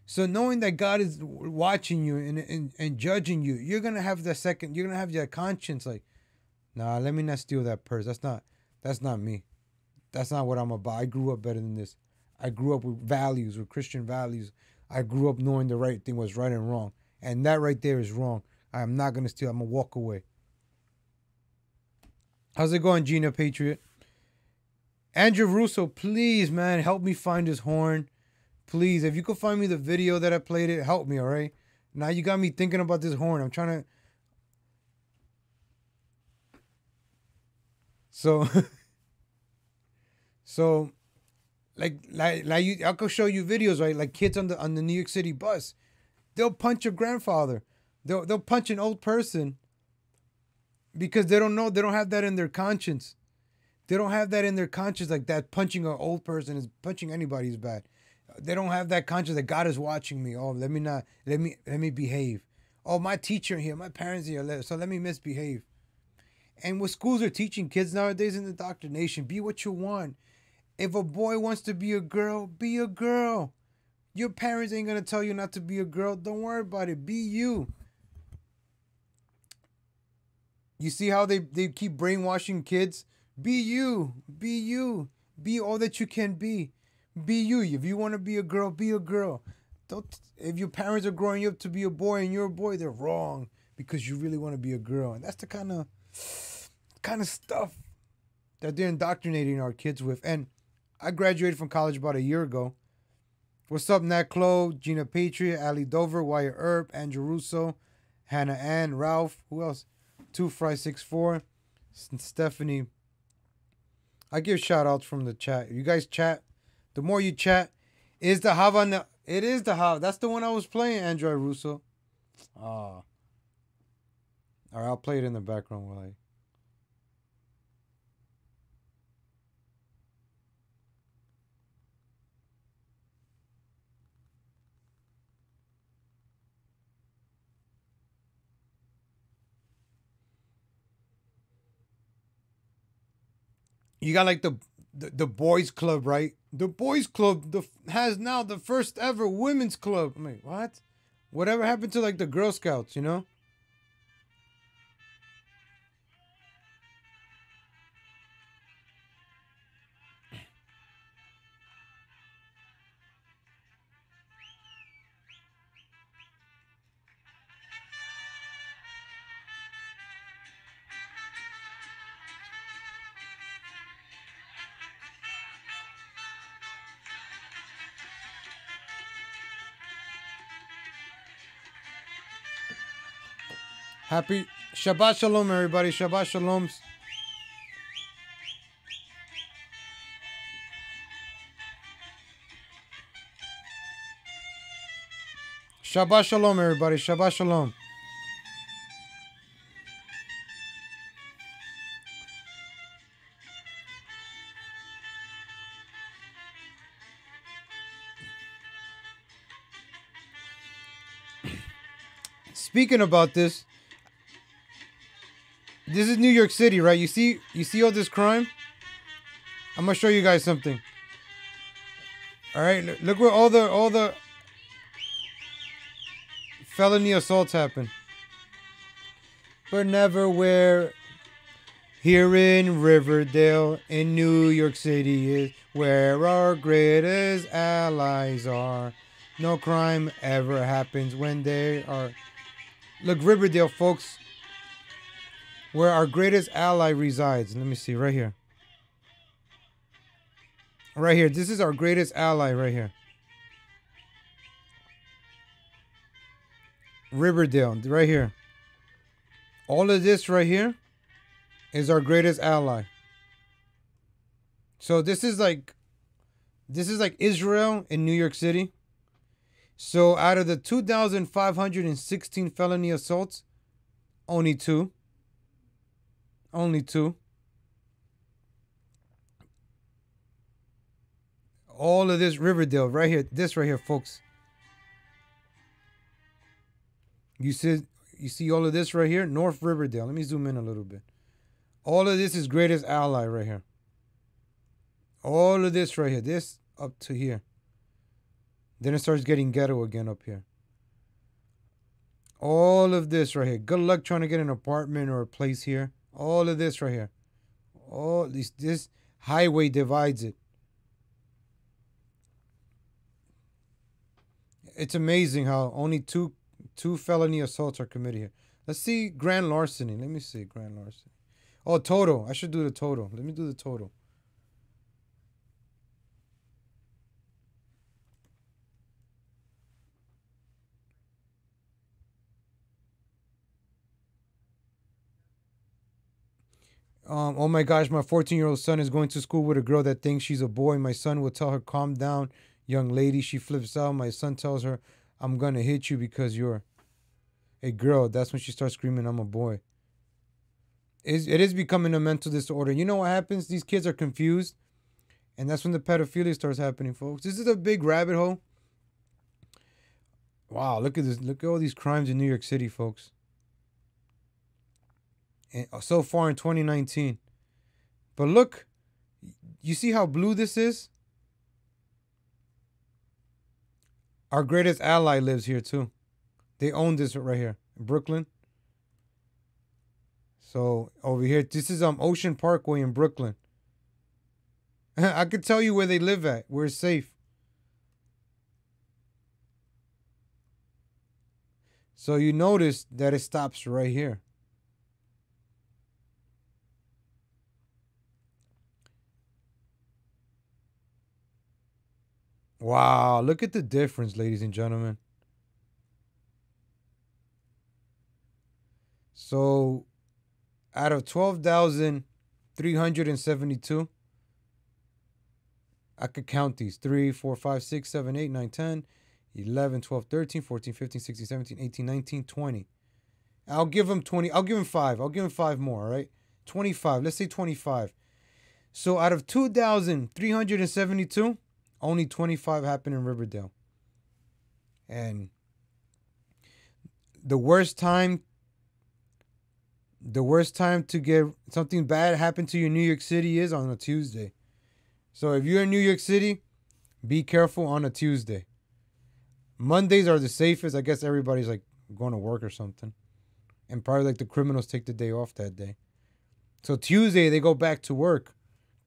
A: So knowing that God is watching you and judging you, you're gonna have that conscience, like, nah, let me not steal that purse. That's not me. That's not what I'm about. I grew up better than this. I grew up with values, with Christian values. I grew up knowing the right thing was right and wrong. And that right there is wrong. I am not going to steal. I'm going to walk away. How's it going, Gina Patriot? Andrew Russo, please, man, help me find this horn. Please, if you could find me the video that I played it, help me, all right? Now you got me thinking about this horn. I'm trying to... So, like you, I could show you videos, right? Like kids on the New York City bus, they'll punch your grandfather, they'll punch an old person because they don't know, they don't have that in their conscience. They don't have that in their conscience, like that punching an old person is punching anybody is bad. They don't have that conscience that God is watching me. Oh, let me behave. Oh, my teacher here, my parents here, so let me misbehave. And what schools are teaching kids nowadays in indoctrination, be what you want. If a boy wants to be a girl, be a girl. Your parents ain't going to tell you not to be a girl. Don't worry about it. Be you. You see how they keep brainwashing kids? Be you. Be you. Be all that you can be. Be you. If you want to be a girl, be a girl. If your parents are growing you up to be a boy and you're a boy, they're wrong because you really want to be a girl. And that's the kind of stuff that they're indoctrinating our kids with. And I graduated from college about a year ago. What's up, Nat Chloe, Gina Patriot, Ali Dover, Wyatt Earp, Andrew Russo, Hannah Ann, Ralph, who else? 2Fry64, Stephanie. I give shout outs from the chat. You guys chat. The more you chat, is the Havana. It is the Havana. That's the one I was playing, Android Russo. All right, I'll play it in the background while I... You got like the boys club, right? The boys club has now the first ever women's club. I mean, what? Whatever happened to like the Girl Scouts, you know? Happy Shabbat Shalom, everybody. Shabbat Shalom. Shabbat Shalom, everybody. Shabbat Shalom. Speaking about this, This is New York City, right? You see all this crime? I'm gonna show you guys something. All right, look where all the felony assaults happen. But never where here in Riverdale in New York City is where our greatest allies are. No crime ever happens when they are. Look, Riverdale, folks, where our greatest ally resides. Let me see, right here. Right here. This is our greatest ally right here. Riverdale, right here. All of this right here is our greatest ally. So this is like Israel in New York City. So out of the 2,516 felony assaults, only two. Only two. All of this Riverdale right here. This right here, folks. You see all of this right here? North Riverdale. Let me zoom in a little bit. All of this is greatest ally right here. All of this right here. This up to here. Then it starts getting ghetto again up here. All of this right here. Good luck trying to get an apartment or a place here. All of this right here. All this highway divides it. It's amazing how only two felony assaults are committed here. Let's see grand larceny. Let me see grand larceny. Oh, total. I should do the total. Let me do the total. Oh my gosh, my 14-year-old son is going to school with a girl that thinks she's a boy. My son will tell her, calm down, young lady. She flips out. My son tells her, I'm going to hit you because you're a girl. That's when she starts screaming, I'm a boy. It is becoming a mental disorder. You know what happens? These kids are confused. And that's when the pedophilia starts happening, folks. This is a big rabbit hole. Wow, look at this. Look at all these crimes in New York City, folks. And so far in 2019. But look, you see how blue this is? Our greatest ally lives here too. They own this right here in Brooklyn. So over here, this is Ocean Parkway in Brooklyn. I could tell you where they live at, where it's safe. So you notice that it stops right here. Wow, look at the difference, ladies and gentlemen. So, out of 12,372, I could count these. 3, 4, 5, 6, 7, 8, 9, 10, 11, 12, 13, 14, 15, 16, 17, 18, 19, 20. I'll give them 20. I'll give them 5. I'll give them 5 more, all right? 25. Let's say 25. So, out of 2,372, only 25 happened in Riverdale. And the worst time to get something bad happen to you in New York City is on a Tuesday. So if you're in New York City, be careful on a Tuesday. Mondays are the safest. I guess everybody's like going to work or something. And probably like the criminals take the day off that day. So Tuesday, they go back to work.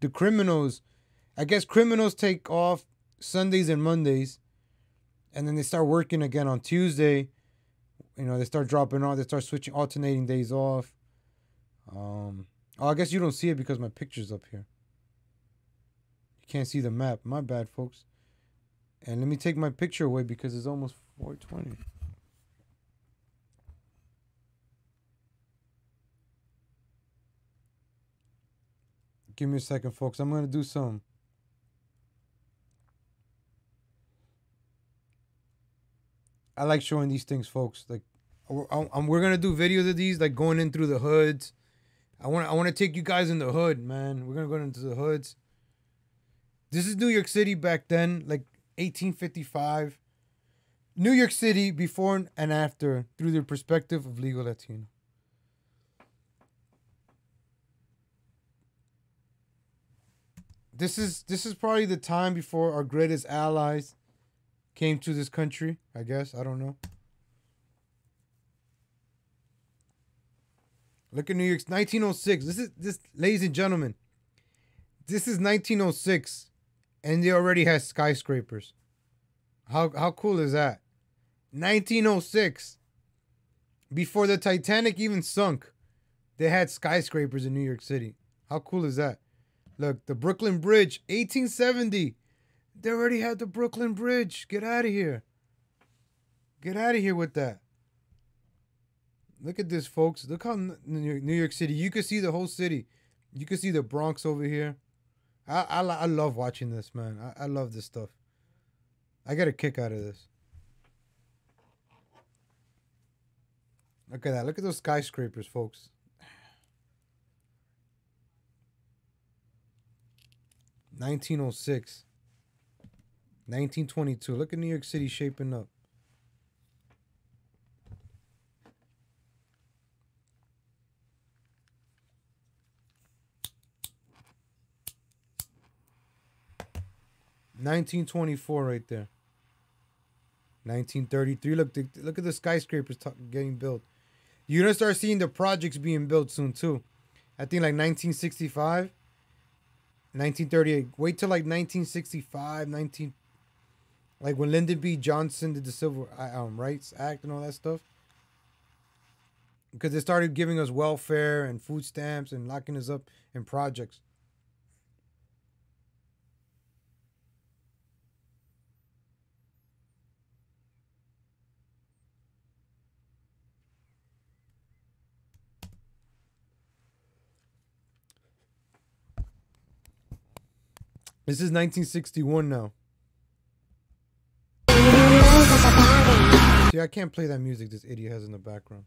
A: The criminals... I guess criminals take off Sundays and Mondays, and then they start working again on Tuesday. You know, they start dropping off. They start switching, alternating days off. Oh, I guess you don't see it because my picture's up here. You can't see the map. My bad, folks. And let me take my picture away because it's almost 4:20. Give me a second, folks. I'm going to do some. I like showing these things, folks. Like, we're gonna do videos of these, like going in through the hoods. I want to take you guys in the hood, man. We're gonna go into the hoods. This is New York City back then, like 1855. New York City before and after through the perspective of legal Latino. this is probably the time before our greatest allies came to this country, I guess. I don't know. Look at New York, 1906. This, ladies and gentlemen, this is 1906, and they already had skyscrapers. How cool is that? 1906. Before the Titanic even sunk, they had skyscrapers in New York City. How cool is that? Look, the Brooklyn Bridge, 1870. They already had the Brooklyn Bridge. Get out of here. Get out of here with that. Look at this, folks. Look how New York City. You can see the whole city. You can see the Bronx over here. I love watching this, man. I love this stuff. I get a kick out of this. Look at that. Look at those skyscrapers, folks. (1906), 1922. Look at New York City shaping up. (1924) right there. 1933. Look at the skyscrapers getting built. You're gonna start seeing the projects being built soon too. I think like 1965, 1938. Wait till like 1965, like when Lyndon B. Johnson did the Civil Rights Act and all that stuff. Because they started giving us welfare and food stamps and locking us up in projects. This is 1961 now. See, I can't play that music this idiot has in the background.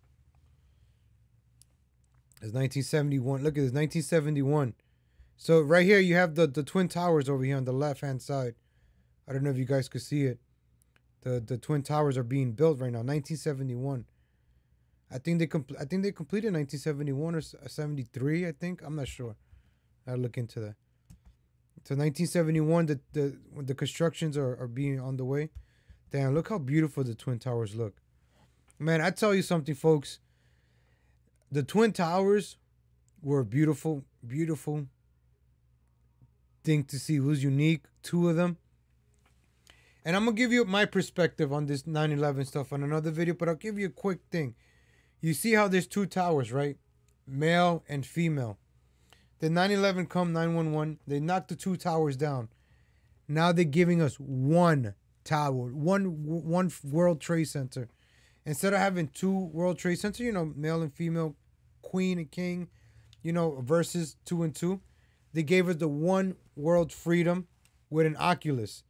A: It's 1971. Look at this, 1971. So right here you have the Twin Towers over here on the left-hand side. I don't know if you guys could see it. The Twin Towers are being built right now. 1971. I think they completed 1971 or 73. I think. I'm not sure. I'll look into that. So 1971, the constructions are being on the way. Damn, look how beautiful the Twin Towers look. Man, I tell you something, folks. The Twin Towers were a beautiful, beautiful thing to see. It was unique, 2 of them. And I'm going to give you my perspective on this 9/11 stuff on another video, but I'll give you a quick thing. You see how there's 2 towers, right? Male and female. The 9/11 come 911. They knocked the 2 towers down. Now they're giving us 1 tower, one World Trade Center. Instead of having 2 World Trade Centers, you know, male and female, queen and king, you know, versus 2 and 2. They gave us the 1 World Freedom with an Oculus.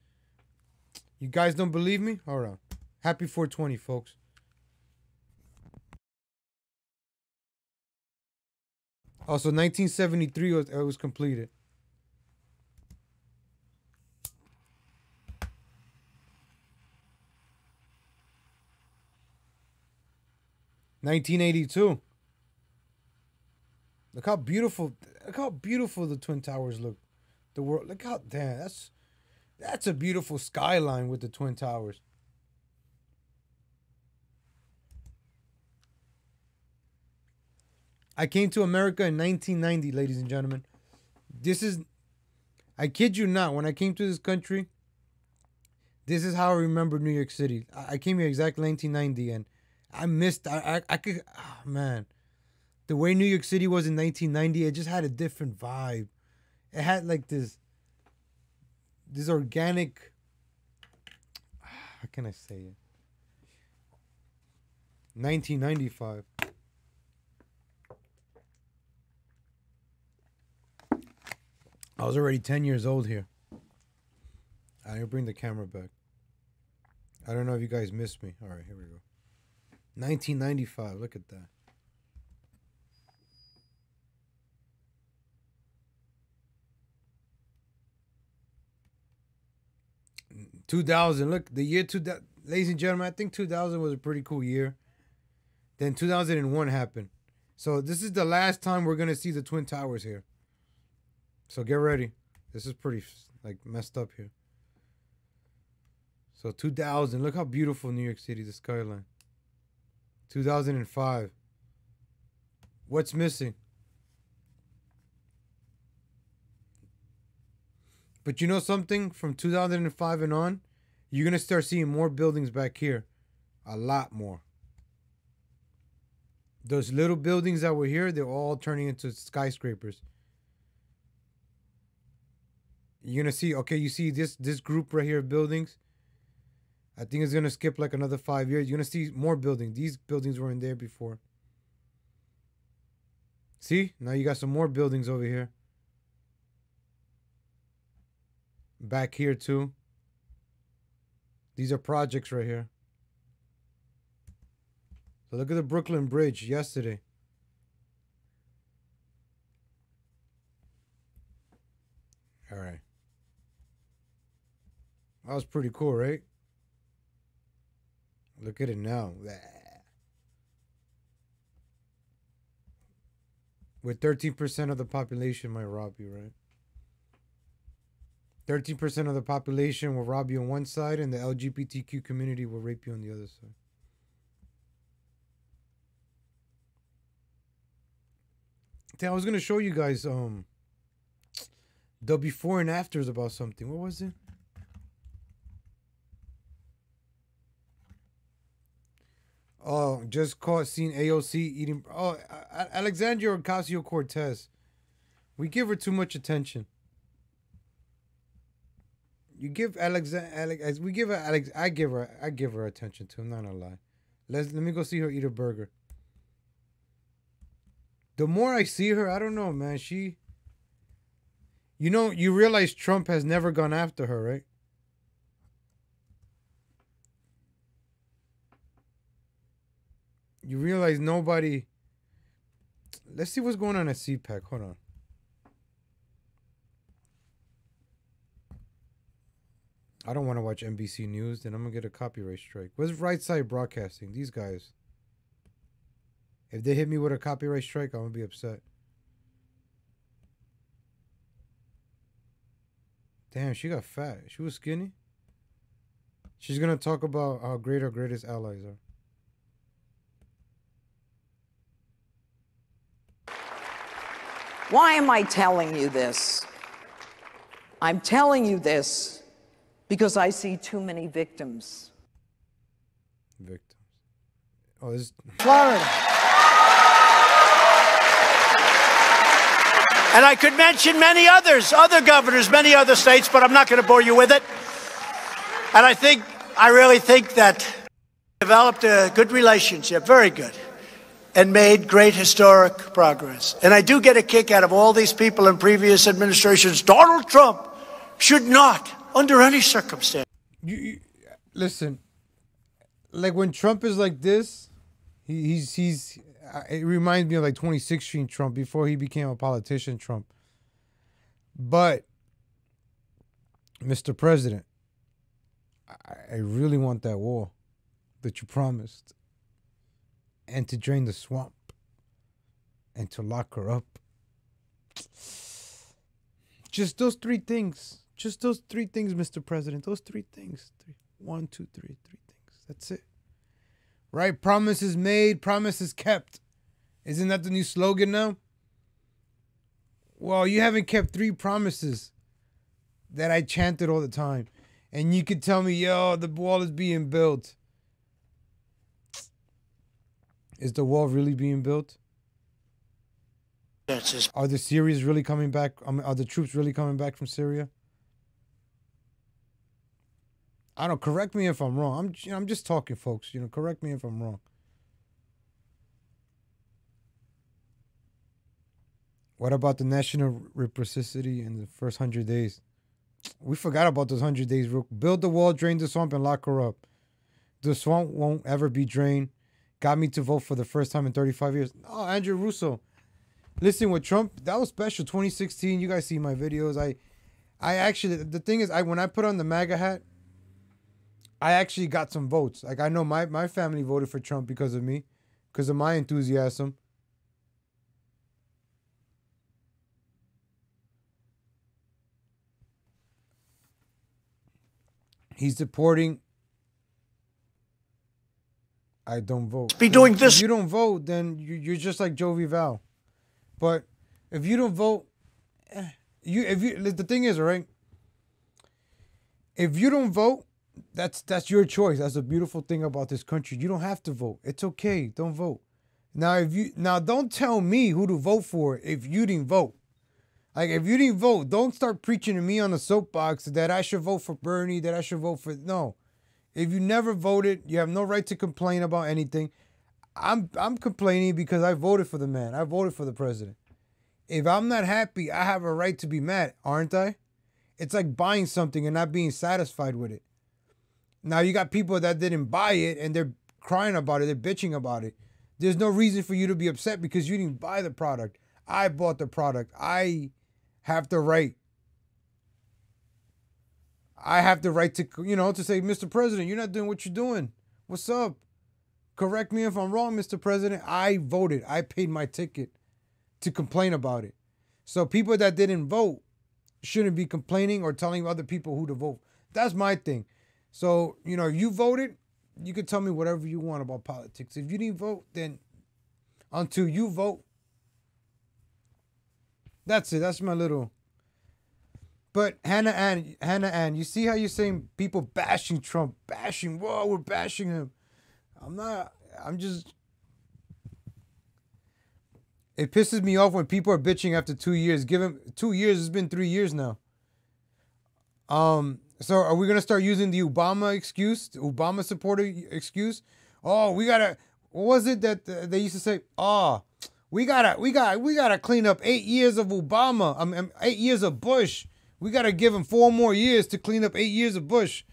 A: You guys don't believe me? All right. Happy 420, folks. Also, 1973 was completed. (1982). Look how beautiful the Twin Towers look. The world, look how, damn, that's a beautiful skyline with the Twin Towers. I came to America in 1990, ladies and gentlemen. I kid you not, when I came to this country, this is how I remember New York City. I came here exactly 1990, and I missed, I could, oh man. The way New York City was in 1990, it just had a different vibe. It had like this organic, how can I say it? 1995. I was already 10 years old here. I didn't bring the camera back. I don't know if you guys missed me. All right, here we go. 1995. Look at that. (2000). Look, the year 2000. Ladies and gentlemen, I think 2000 was a pretty cool year. Then 2001 happened. So this is the last time we're going to see the Twin Towers here. So get ready. This is pretty like messed up here. So 2000, look how beautiful New York City, the skyline. 2005. What's missing? But you know something? From 2005 and on, you're going to start seeing more buildings back here. A lot more. Those little buildings that were here, they're all turning into skyscrapers. You're going to see, okay, you see this group right here of buildings? I think it's going to skip like another 5 years. You're going to see more buildings. These buildings weren't there before. See? Now you got some more buildings over here. Back here too. These are projects right here. So look at the Brooklyn Bridge yesterday. All right. That was pretty cool, right? Look at it now. With 13% of the population might rob you, right? 13% of the population will rob you on one side, and the LGBTQ community will rape you on the other side. I was gonna show you guys the before and afters about something. What was it? Oh, just caught seen AOC eating. Oh, Alexandria Ocasio-Cortez. We give her too much attention. You give I give her attention too. I'm not gonna lie. Let me go see her eat a burger. The more I see her, I don't know, man. You realize Trump has never gone after her, right? You realize nobody. Let's see what's going on at CPAC. Hold on. I don't want to watch NBC News, then I'm going to get a copyright strike. Where's Right Side Broadcasting? These guys. If they hit me with a copyright strike, I'm going to be upset. Damn, she got fat. She was skinny. She's going to talk about how great our greatest allies are.
G: Why am I telling you this? I'm telling you this because I see too many victims.
A: Victims. Oh, this is
H: Florida. And I could mention many others, other governors, many other states, but I'm not going to bore you with it. And I really think that developed a good relationship, very good, and made great historic progress. And I do get a kick out of all these people in previous administrations. Donald Trump should not, under any circumstance.
A: Listen, like when Trump is like this, he's it reminds me of like 2016 Trump before he became a politician Trump. But, Mr. President, I really want that wall that you promised. And to drain the swamp. And to lock her up. Just those three things. Just those three things, Mr. President. Those three things. 1, 2, 3. 3 things. That's it. Right? Promises made, promises kept. Isn't that the new slogan now? Well, you haven't kept 3 promises that I chanted all the time. And you could tell me, yo, the wall is being built. Is the wall really being built? Are the Syrians really coming back? Are the troops really coming back from Syria? I don't. Correct me if I'm wrong. I'm just talking, folks. Correct me if I'm wrong. What about the national reciprocity in the first 100 days? We forgot about those 100 days. Build the wall, drain the swamp, and lock her up. The swamp won't ever be drained. Got me to vote for the first time in 35 years. Oh, Andrew Russo. Listen, with Trump, that was special. 2016, you guys see my videos. I actually, the thing is, when I put on the MAGA hat, I actually got some votes. Like, I know my family voted for Trump because of me, because of my enthusiasm. He's supporting. I don't vote.
H: Be doing this.
A: If you don't vote, then you're just like Jovi Val. But if you don't vote, the thing is, right? If you don't vote, that's your choice. That's a beautiful thing about this country. You don't have to vote. It's okay. Don't vote. Now don't tell me who to vote for if you didn't vote. Like, if you didn't vote, don't start preaching to me on the soapbox that I should vote for Bernie, that I should vote for... No. If you never voted, you have no right to complain about anything. I'm complaining because I voted for the man. I voted for the president. If I'm not happy, I have a right to be mad, aren't I? It's like buying something and not being satisfied with it. Now, you got people that didn't buy it and they're crying about it. They're bitching about it. There's no reason for you to be upset because you didn't buy the product. I bought the product. I have the right. I have the right to, to say, Mr. President, you're not doing what you're doing. What's up? Correct me if I'm wrong, Mr. President. I voted. I paid my ticket to complain about it. So people that didn't vote shouldn't be complaining or telling other people who to vote. That's my thing. So, if you voted, you can tell me whatever you want about politics. If you didn't vote, then until you vote, that's it. That's my little... But Hannah Ann, you see how you're saying people bashing Trump, whoa, we're bashing him. It pisses me off when people are bitching after 2 years. Give him 2 years, it's been 3 years now. So are we gonna start using the Obama excuse, the Obama supporter excuse? Oh, what was it that they used to say? Oh, we gotta clean up 8 years of Obama, 8 years of Bush. We got to give him 4 more years to clean up 8 years of Bush.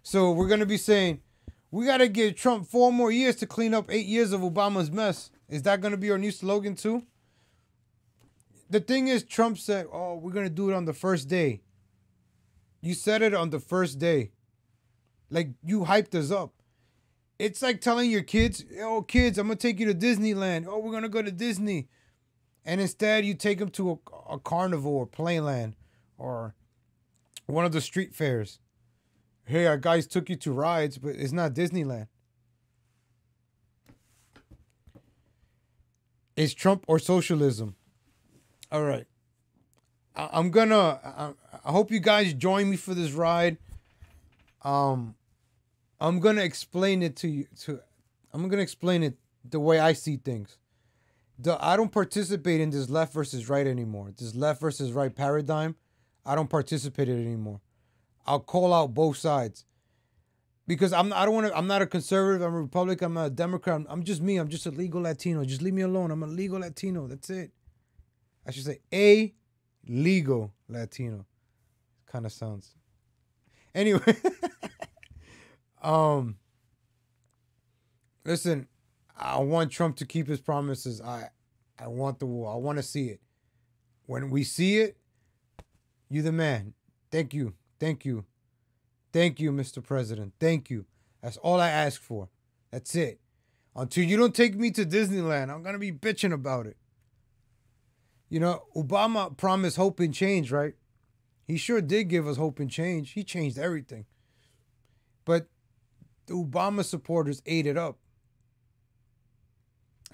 A: So we're going to be saying, we got to give Trump 4 more years to clean up 8 years of Obama's mess. Is that going to be our new slogan too? The thing is, Trump said, oh, we're going to do it on the first day. You said it on the first day. Like, you hyped us up. It's like telling your kids, oh, kids, I'm going to take you to Disneyland. Oh, we're going to go to Disney. And instead, you take them to a carnival or Playland or one of the street fairs. Hey, our guys took you to rides, but it's not Disneyland. It's Trump or socialism. All right. I hope you guys join me for this ride. I'm going to explain it to you. I'm going to explain it the way I see things. I don't participate in this left versus right anymore. This left versus right paradigm. I don't participate in it anymore. I'll call out both sides because I'm not a conservative. I'm a Republican. I'm not a Democrat. I'm just me. I'm just a legal Latino. Just leave me alone. I'm a legal Latino. That's it. I should say a legal Latino. Kind of sounds. Anyway, listen. I want Trump to keep his promises. I want the war. I want to see it. When we see it, you're the man. Thank you. Thank you. Thank you, Mr. President. Thank you. That's all I ask for. That's it. Until you don't take me to Disneyland, I'm going to be bitching about it. Obama promised hope and change, right? He sure did give us hope and change. He changed everything. But the Obama supporters ate it up.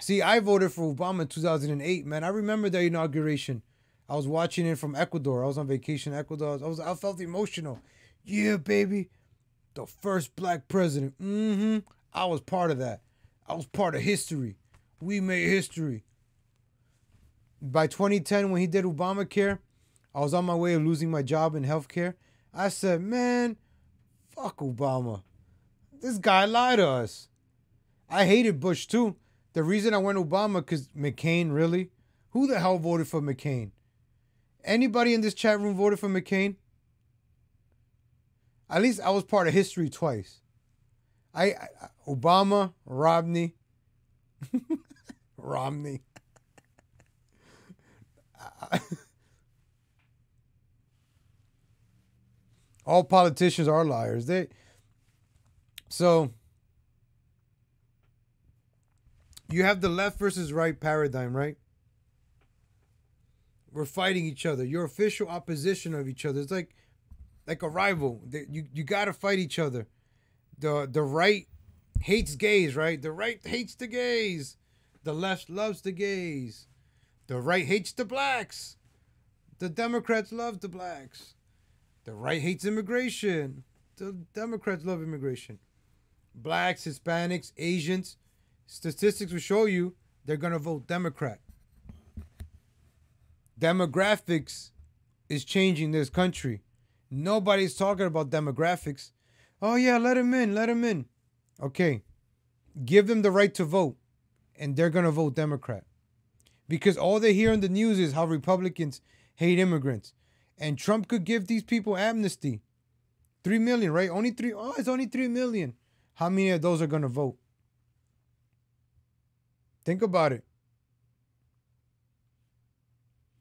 A: See, I voted for Obama in 2008, man. I remember the inauguration. I was watching it from Ecuador. I was on vacation in Ecuador. I felt emotional. Yeah, baby. The first black president. I was part of that. I was part of history. We made history. By 2010, when he did Obamacare, I was on my way of losing my job in healthcare. I said, man, fuck Obama. This guy lied to us. I hated Bush, too. The reason I went Obama, because McCain, really? Who the hell voted for McCain? Anybody in this chat room voted for McCain? At least I was part of history twice. Obama, Romney. Romney. All politicians are liars. So you have the left versus right paradigm, right? We're fighting each other. You're official opposition of each other. It's like like a rival. You got to fight each other. The right hates gays, right? The right hates the gays. The left loves the gays. The right hates the blacks. The Democrats love the blacks. The right hates immigration. The Democrats love immigration. Blacks, Hispanics, Asians, statistics will show you they're going to vote Democrat. Demographics is changing this country. Nobody's talking about demographics. Oh, yeah, let them in, let them in. Okay, give them the right to vote, and they're going to vote Democrat. Because all they hear in the news is how Republicans hate immigrants. And Trump could give these people amnesty. 3 million, right? Only 3. Oh, it's only 3 million. How many of those are going to vote? Think about it.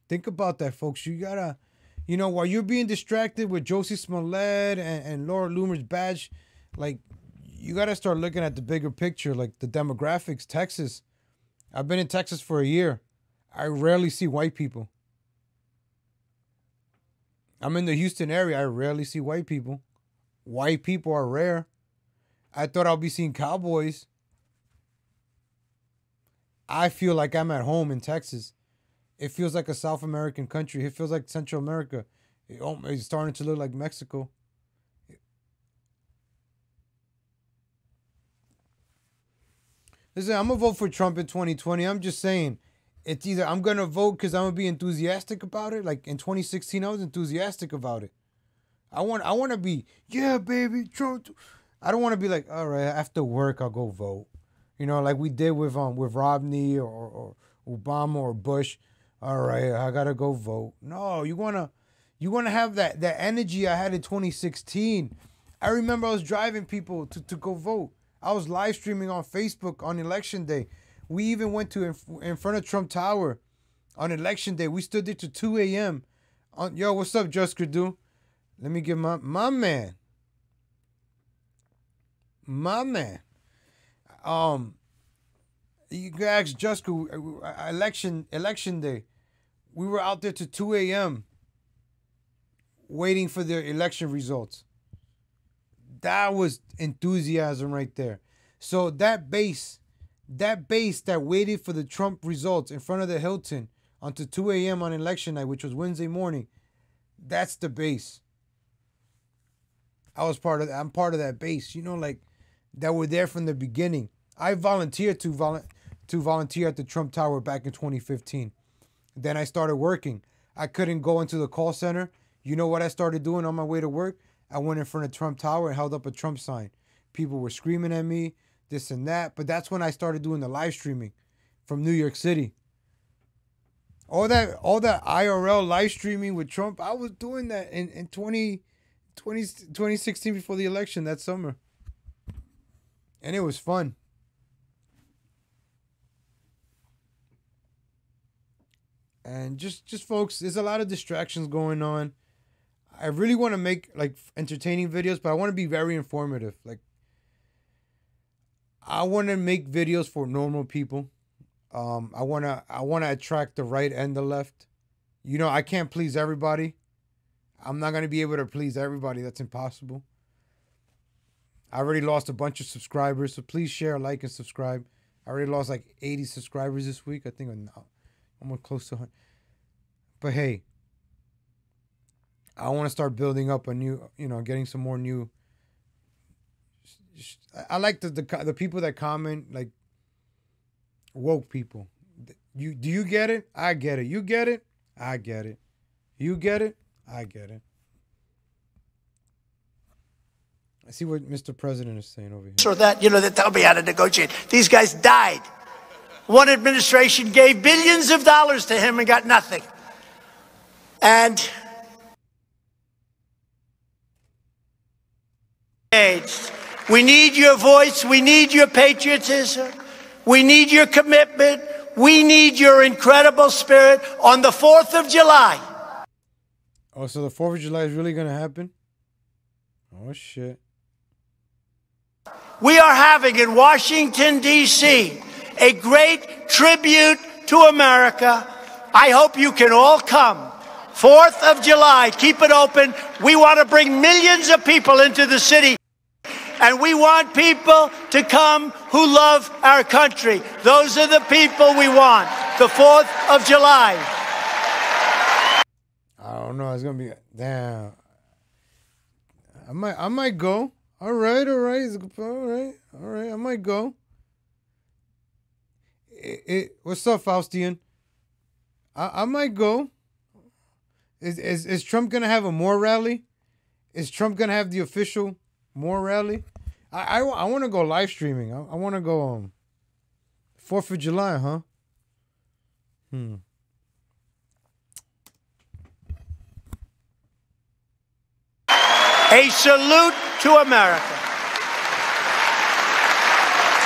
A: Think about that, folks. You got to, while you're being distracted with Josie Smollett and Laura Loomer's badge, like, you got to start looking at the bigger picture, like the demographics. Texas. I've been in Texas for a year. I rarely see white people. I'm in the Houston area. I rarely see white people. White people are rare. I thought I'll be seeing cowboys. I feel like I'm at home in Texas. It feels like a South American country. It feels like Central America. It's starting to look like Mexico. Listen, I'm going to vote for Trump in 2020. I'm just saying, it's either I'm going to vote because I'm going to be enthusiastic about it. Like in 2016, I was enthusiastic about it. I want to be, yeah, baby, Trump. I don't want to be like, all right, after work, I'll go vote. Like we did with Romney or Obama or Bush. All right, I got to go vote. No, you want to have that energy I had in 2016. I remember I was driving people to go vote. I was live streaming on Facebook on election day. We even went to in front of Trump Tower on election day. We stood there till 2 a.m. Yo, what's up, Just Gradu? Let me give my man. My man. You can ask Just election day. We were out there to 2 a.m. waiting for the election results. That was enthusiasm right there. So that base that waited for the Trump results in front of the Hilton until 2 a.m. on election night, which was Wednesday morning, that's the base. I'm part of that base, like that were there from the beginning. I volunteered to volunteer at the Trump Tower back in 2015. Then I started working. I couldn't go into the call center. You know what I started doing on my way to work? I went in front of Trump Tower and held up a Trump sign. People were screaming at me, this and that. But that's when I started doing the live streaming from New York City. All that IRL live streaming with Trump, I was doing that in 2016 before the election that summer. And it was fun. And just folks, there's a lot of distractions going on. I really want to make like entertaining videos, but I want to be very informative. Like, I want to make videos for normal people. I want to attract the right and the left. I can't please everybody. I'm not going to be able to please everybody. That's impossible. I already lost a bunch of subscribers, so please share, like, and subscribe. I already lost like 80 subscribers this week. I think I'm almost close to 100. But hey, I want to start building up a new, getting some more new. I like the people that comment, like woke people. Do you get it? I get it. You get it? I get it. You get it? I get it. I see what Mr. President is saying over here.
H: So that, they tell me how to negotiate. These guys died. One administration gave billions of dollars to him and got nothing. And we need your voice. We need your patriotism. We need your commitment. We need your incredible spirit on the 4th of July.
A: Oh, so the 4th of July is really going to happen? Oh, shit.
H: We are having in Washington, D.C., a great tribute to America. I hope you can all come 4th of July, keep it open. We want to bring millions of people into the city. And we want people to come who love our country. Those are the people we want. The 4th of July.
A: I don't know. It's going to be... Damn. I might go. All right. I might go. What's up, Faustian? I might go. Is Trump gonna have a more rally? Is Trump gonna have the official more rally? I want to go live streaming. I want to go 4th of July, huh?
H: A salute to America.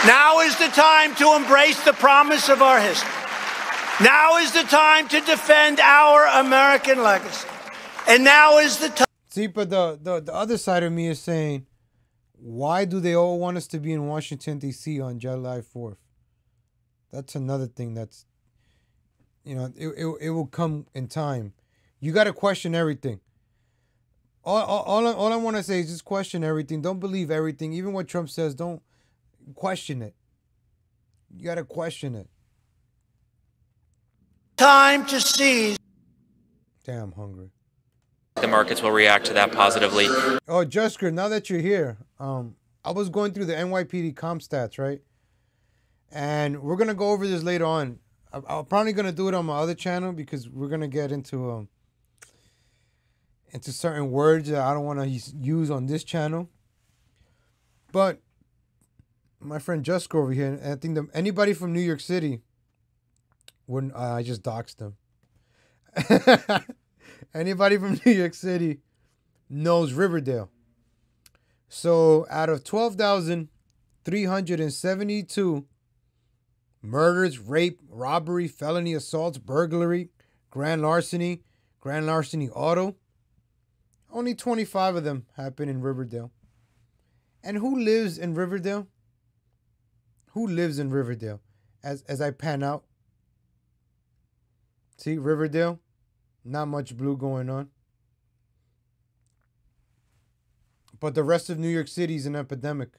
H: Now is the time to embrace the promise of our history. Now is the time to defend our American legacy. And now is the time.
A: See, but the other side of me is saying, why do they all want us to be in Washington, D.C. on July 4th? That's another thing that's, you know, it will come in time. You got to question everything. All I want to say is just question everything. Don't believe everything. Even what Trump says, don't question it. You got to question it.
H: Time to seize.
A: Damn hungry.
I: The markets will react to that positively.
A: Oh, Jusker, now that you're here, I was going through the NYPD comp stats, right? And we're going to go over this later on. I'm probably going to do it on my other channel because we're going to get into certain words that I don't want to use on this channel. But my friend Jusker over here, and I think anybody from New York City wouldn't, I just doxed them. Anybody from New York City knows Riverdale. So out of 12,372 murders, rape, robbery, felony assaults, burglary, grand larceny auto, only 25 of them happen in Riverdale. And who lives in Riverdale? Who lives in Riverdale? As I pan out. See, Riverdale, not much blue going on. But the rest of New York City is an epidemic.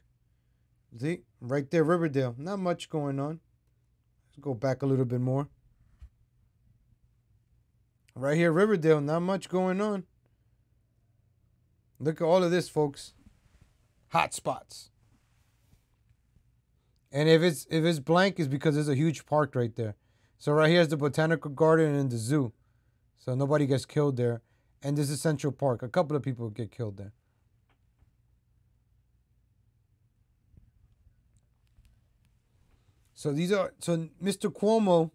A: See, right there, Riverdale, not much going on. Let's go back a little bit more. Right here, Riverdale, not much going on. Look at all of this, folks. Hot spots. And if it's blank, it's because there's a huge park right there. So right here is the Botanical Garden and the zoo. So nobody gets killed there. And this is Central Park. A couple of people get killed there. So Mr. Cuomo,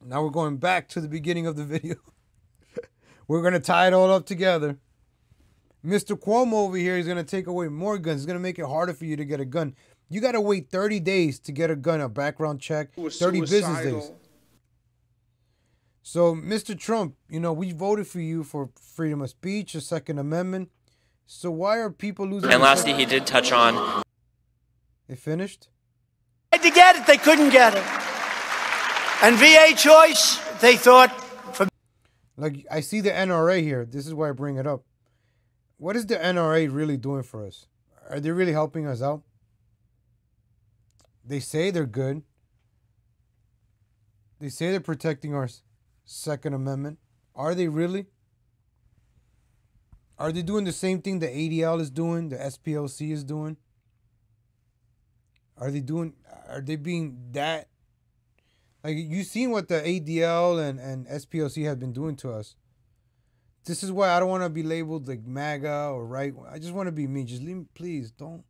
A: now we're going back to the beginning of the video. We're going to tie it all up together. Mr. Cuomo over here is going to take away more guns. He's going to make it harder for you to get a gun. You got to wait 30 days to get a gun, a background check, 30 business days. So, Mr. Trump, you know, we voted for you for freedom of speech, a Second Amendment. So why are people losing?
I: And lastly, he did touch on...
A: They finished?
H: They tried to get it, they couldn't get it. And VA choice, they thought...
A: Like, I see the NRA here. This is why I bring it up. What is the NRA really doing for us? Are they really helping us out? They say they're good. They say they're protecting our Second Amendment. Are they really? Are they doing the same thing the ADL is doing, the SPLC is doing? Are they being that? Like, you seen what the ADL and SPLC have been doing to us. This is why I don't want to be labeled like MAGA or right. I just want to be me. Just leave me, please. Don't.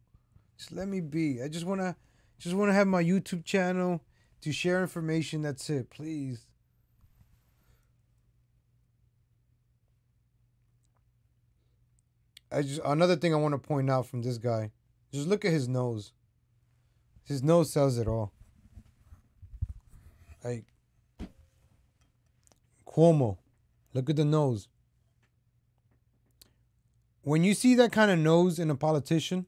A: Just let me be. I just want to have my YouTube channel to share information. That's it, please. Another thing I want to point out from this guy. Just look at his nose. His nose says it all. Like, Cuomo, look at the nose. When you see that kind of nose in a politician,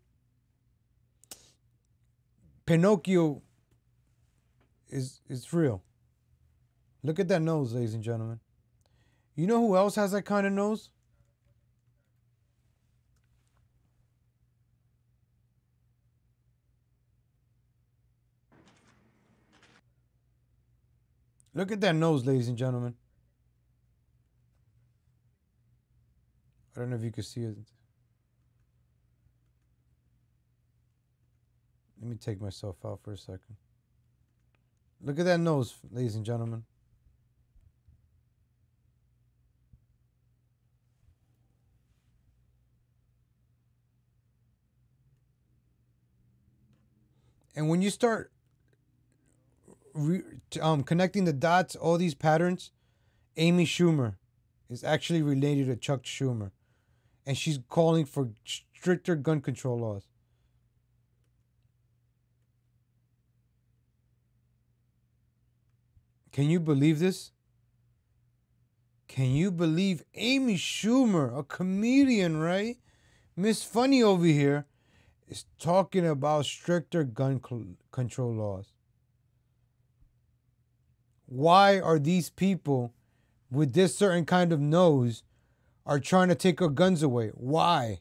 A: Pinocchio is real. Look at that nose, ladies and gentlemen. You know who else has that kind of nose? Look at that nose, ladies and gentlemen. I don't know if you can see it. Let me take myself out for a second. Look at that nose, ladies and gentlemen. And when you start connecting the dots, all these patterns, Amy Schumer is actually related to Chuck Schumer. And she's calling for stricter gun control laws. Can you believe this? Can you believe Amy Schumer, a comedian, right? Miss Funny over here is talking about stricter gun control laws. Why are these people with this certain kind of nose are trying to take our guns away? Why?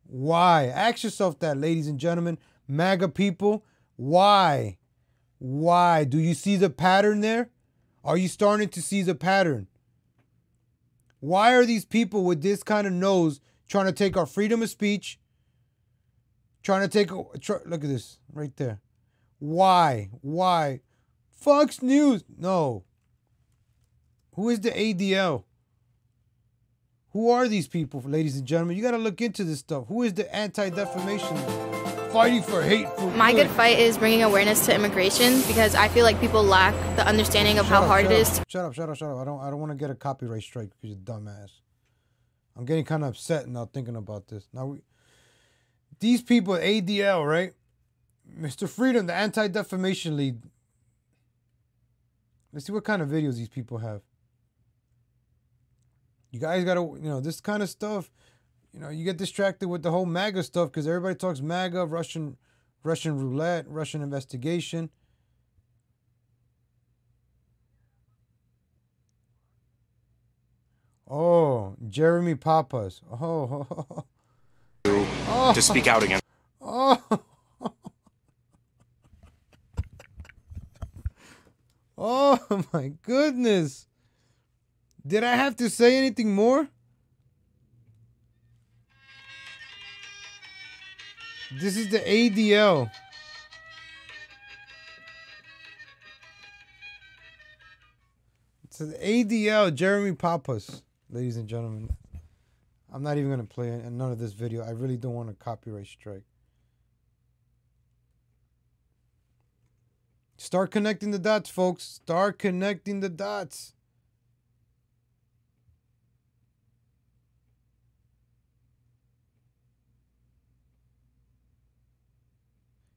A: Why? Ask yourself that, ladies and gentlemen. MAGA people, why? Why? Do you see the pattern there? Are you starting to see the pattern? Why are these people with this kind of nose trying to take our freedom of speech? Trying to take... look at this right there. Why? Why? Fox News. No. Who is the ADL? Who are these people, ladies and gentlemen? You got to look into this stuff. Who is the anti-defamation fighting for hate?
J: My good fight is bringing awareness to immigration because I feel like people lack the understanding of how hard it is.
A: Shut up. I don't want to get a copyright strike because you're dumbass. I'm getting kind of upset now thinking about this. Now, these people at ADL, right? Mr. Freedom, the Anti-Defamation League. Let's see what kind of videos these people have. You guys got to, this kind of stuff, you get distracted with the whole MAGA stuff because everybody talks MAGA, Russian roulette, Russian investigation. Oh, Jeremy Papas. Oh.
K: To speak out against.
A: Oh. Oh my goodness. Did I have to say anything more? This is the ADL. It's the ADL, Jeremy Papas, ladies and gentlemen. I'm not even going to play none of this video. I really don't want a copyright strike. Start connecting the dots, folks. Start connecting the dots.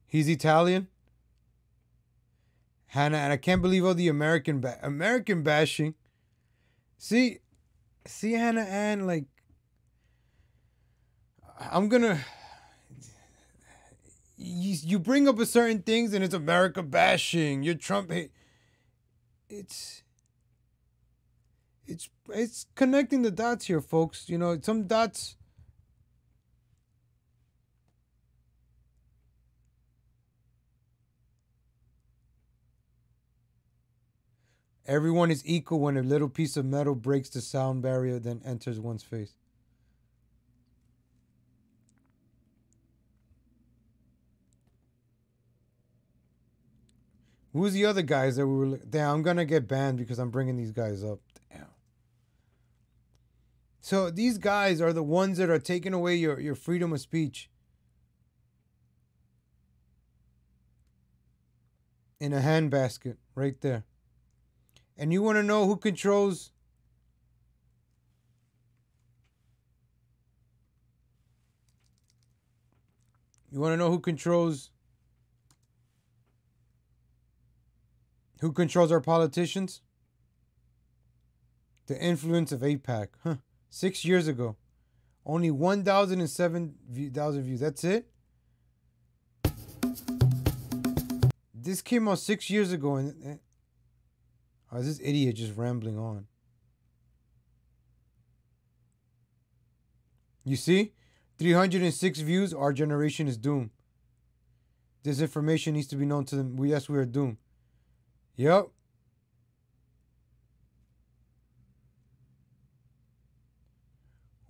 A: He's Italian. Hannah, and I can't believe all the American bashing. See Hannah Ann, like, I'm gonna. You bring up a certain things and it's America bashing. You're Trump hate. It's connecting the dots here, folks. Some dots. Everyone is equal when a little piece of metal breaks the sound barrier, then enters one's face. Who's the other guys that we were... Damn, I'm going to get banned because I'm bringing these guys up. Damn. So these guys are the ones that are taking away your freedom of speech. In a handbasket right there. And you want to know who controls... You want to know who controls... Who controls our politicians? The influence of AIPAC. 6 years ago. Only 1,007,000 views. That's it? This came out 6 years ago. And oh, this idiot just rambling on. You see? 306 views. Our generation is doomed. This information needs to be known to them. Yes, we are doomed. Yep.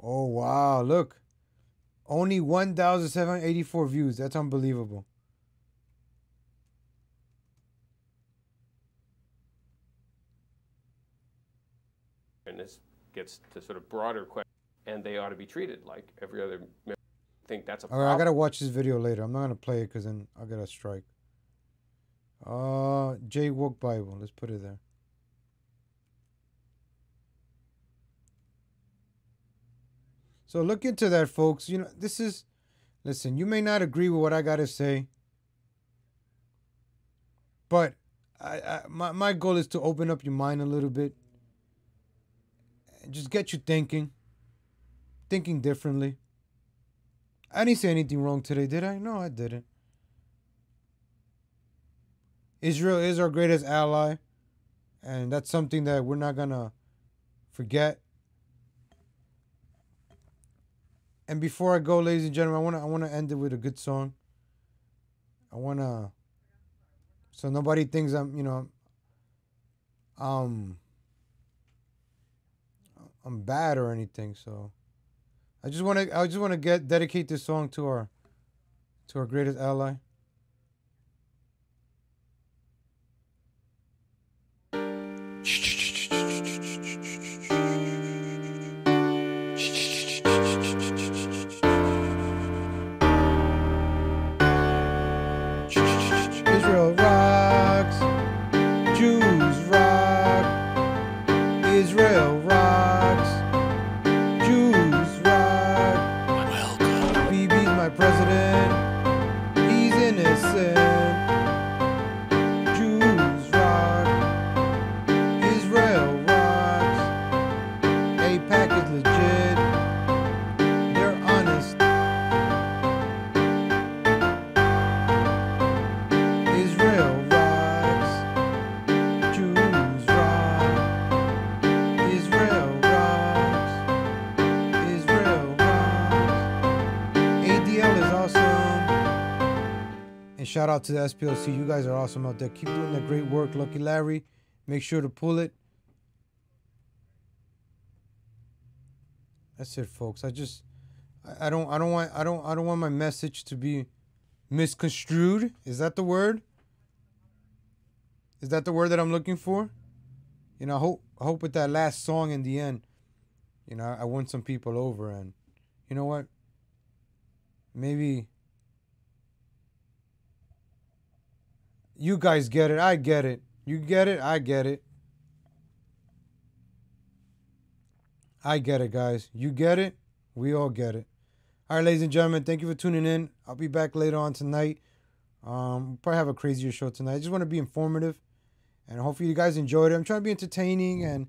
A: Oh, wow. Look. Only 1,784 views. That's unbelievable.
L: And this gets to sort of broader questions, and they ought to be treated like every other member. I think that's a problem.
A: All right, I got to watch this video later. I'm not going to play it because then I'll get a strike. J Woke Bible. Let's put it there. So look into that, folks. You know, this is... Listen, you may not agree with what I got to say. But my goal is to open up your mind a little bit. And just get you thinking. Thinking differently. I didn't say anything wrong today, did I? No, I didn't. Israel is our greatest ally. And that's something that we're not going to forget. And before I go, ladies and gentlemen, I want to end it with a good song. I want to... So nobody thinks I'm, you know... I'm bad or anything, so... I just want to dedicate this song to our greatest ally. Israel rocks, Jews rock. Israel rocks, Jews rock. BB's my president, he's innocent. Jews rock, Israel rocks. AIPAC is legit, they're honest. Israel rocks, Jews rock. Israel rocks, Israel rocks. ADL is awesome. And shout out to the SPLC. You guys are awesome out there. Keep doing that great work, Lucky Larry. Make sure to pull it. That's it, folks. I don't want my message to be misconstrued. Is that the word? Is that the word that I'm looking for? You know, I hope with that last song in the end, you know, I won some people over, and you know what? Maybe you guys get it. I get it. You get it. I get it. I get it, guys. You get it. We all get it. All right, ladies and gentlemen, thank you for tuning in. I'll be back later on tonight. We'll probably have a crazier show tonight. I just want to be informative, and hopefully you guys enjoyed it. I'm trying to be entertaining and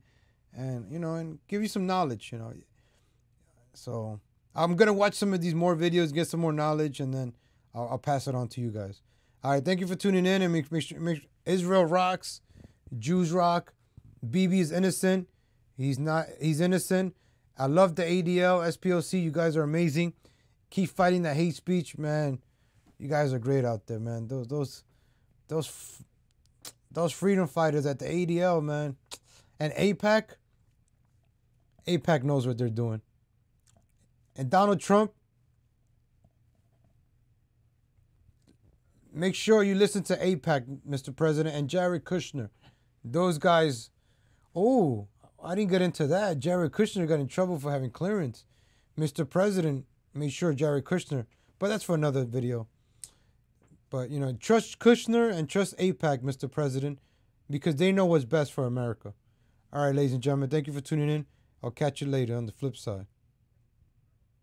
A: you know, and give you some knowledge, you know. So I'm gonna watch some of these more videos, get some more knowledge, and then I'll pass it on to you guys. All right, thank you for tuning in, and make sure Israel rocks, Jews rock. BB is innocent. He's innocent. I love the ADL, SPLC. You guys are amazing. Keep fighting that hate speech, man. You guys are great out there, man. Those freedom fighters at the ADL, man. And AIPAC knows what they're doing. And Donald Trump, make sure you listen to AIPAC, Mr. President, and Jared Kushner. Those guys, oh, I didn't get into that. Jared Kushner got in trouble for having clearance. Mr. President made sure Jared Kushner, but that's for another video. But, you know, trust Kushner and trust AIPAC, Mr. President, because they know what's best for America. All right, ladies and gentlemen, thank you for tuning in. I'll catch you later on the flip side.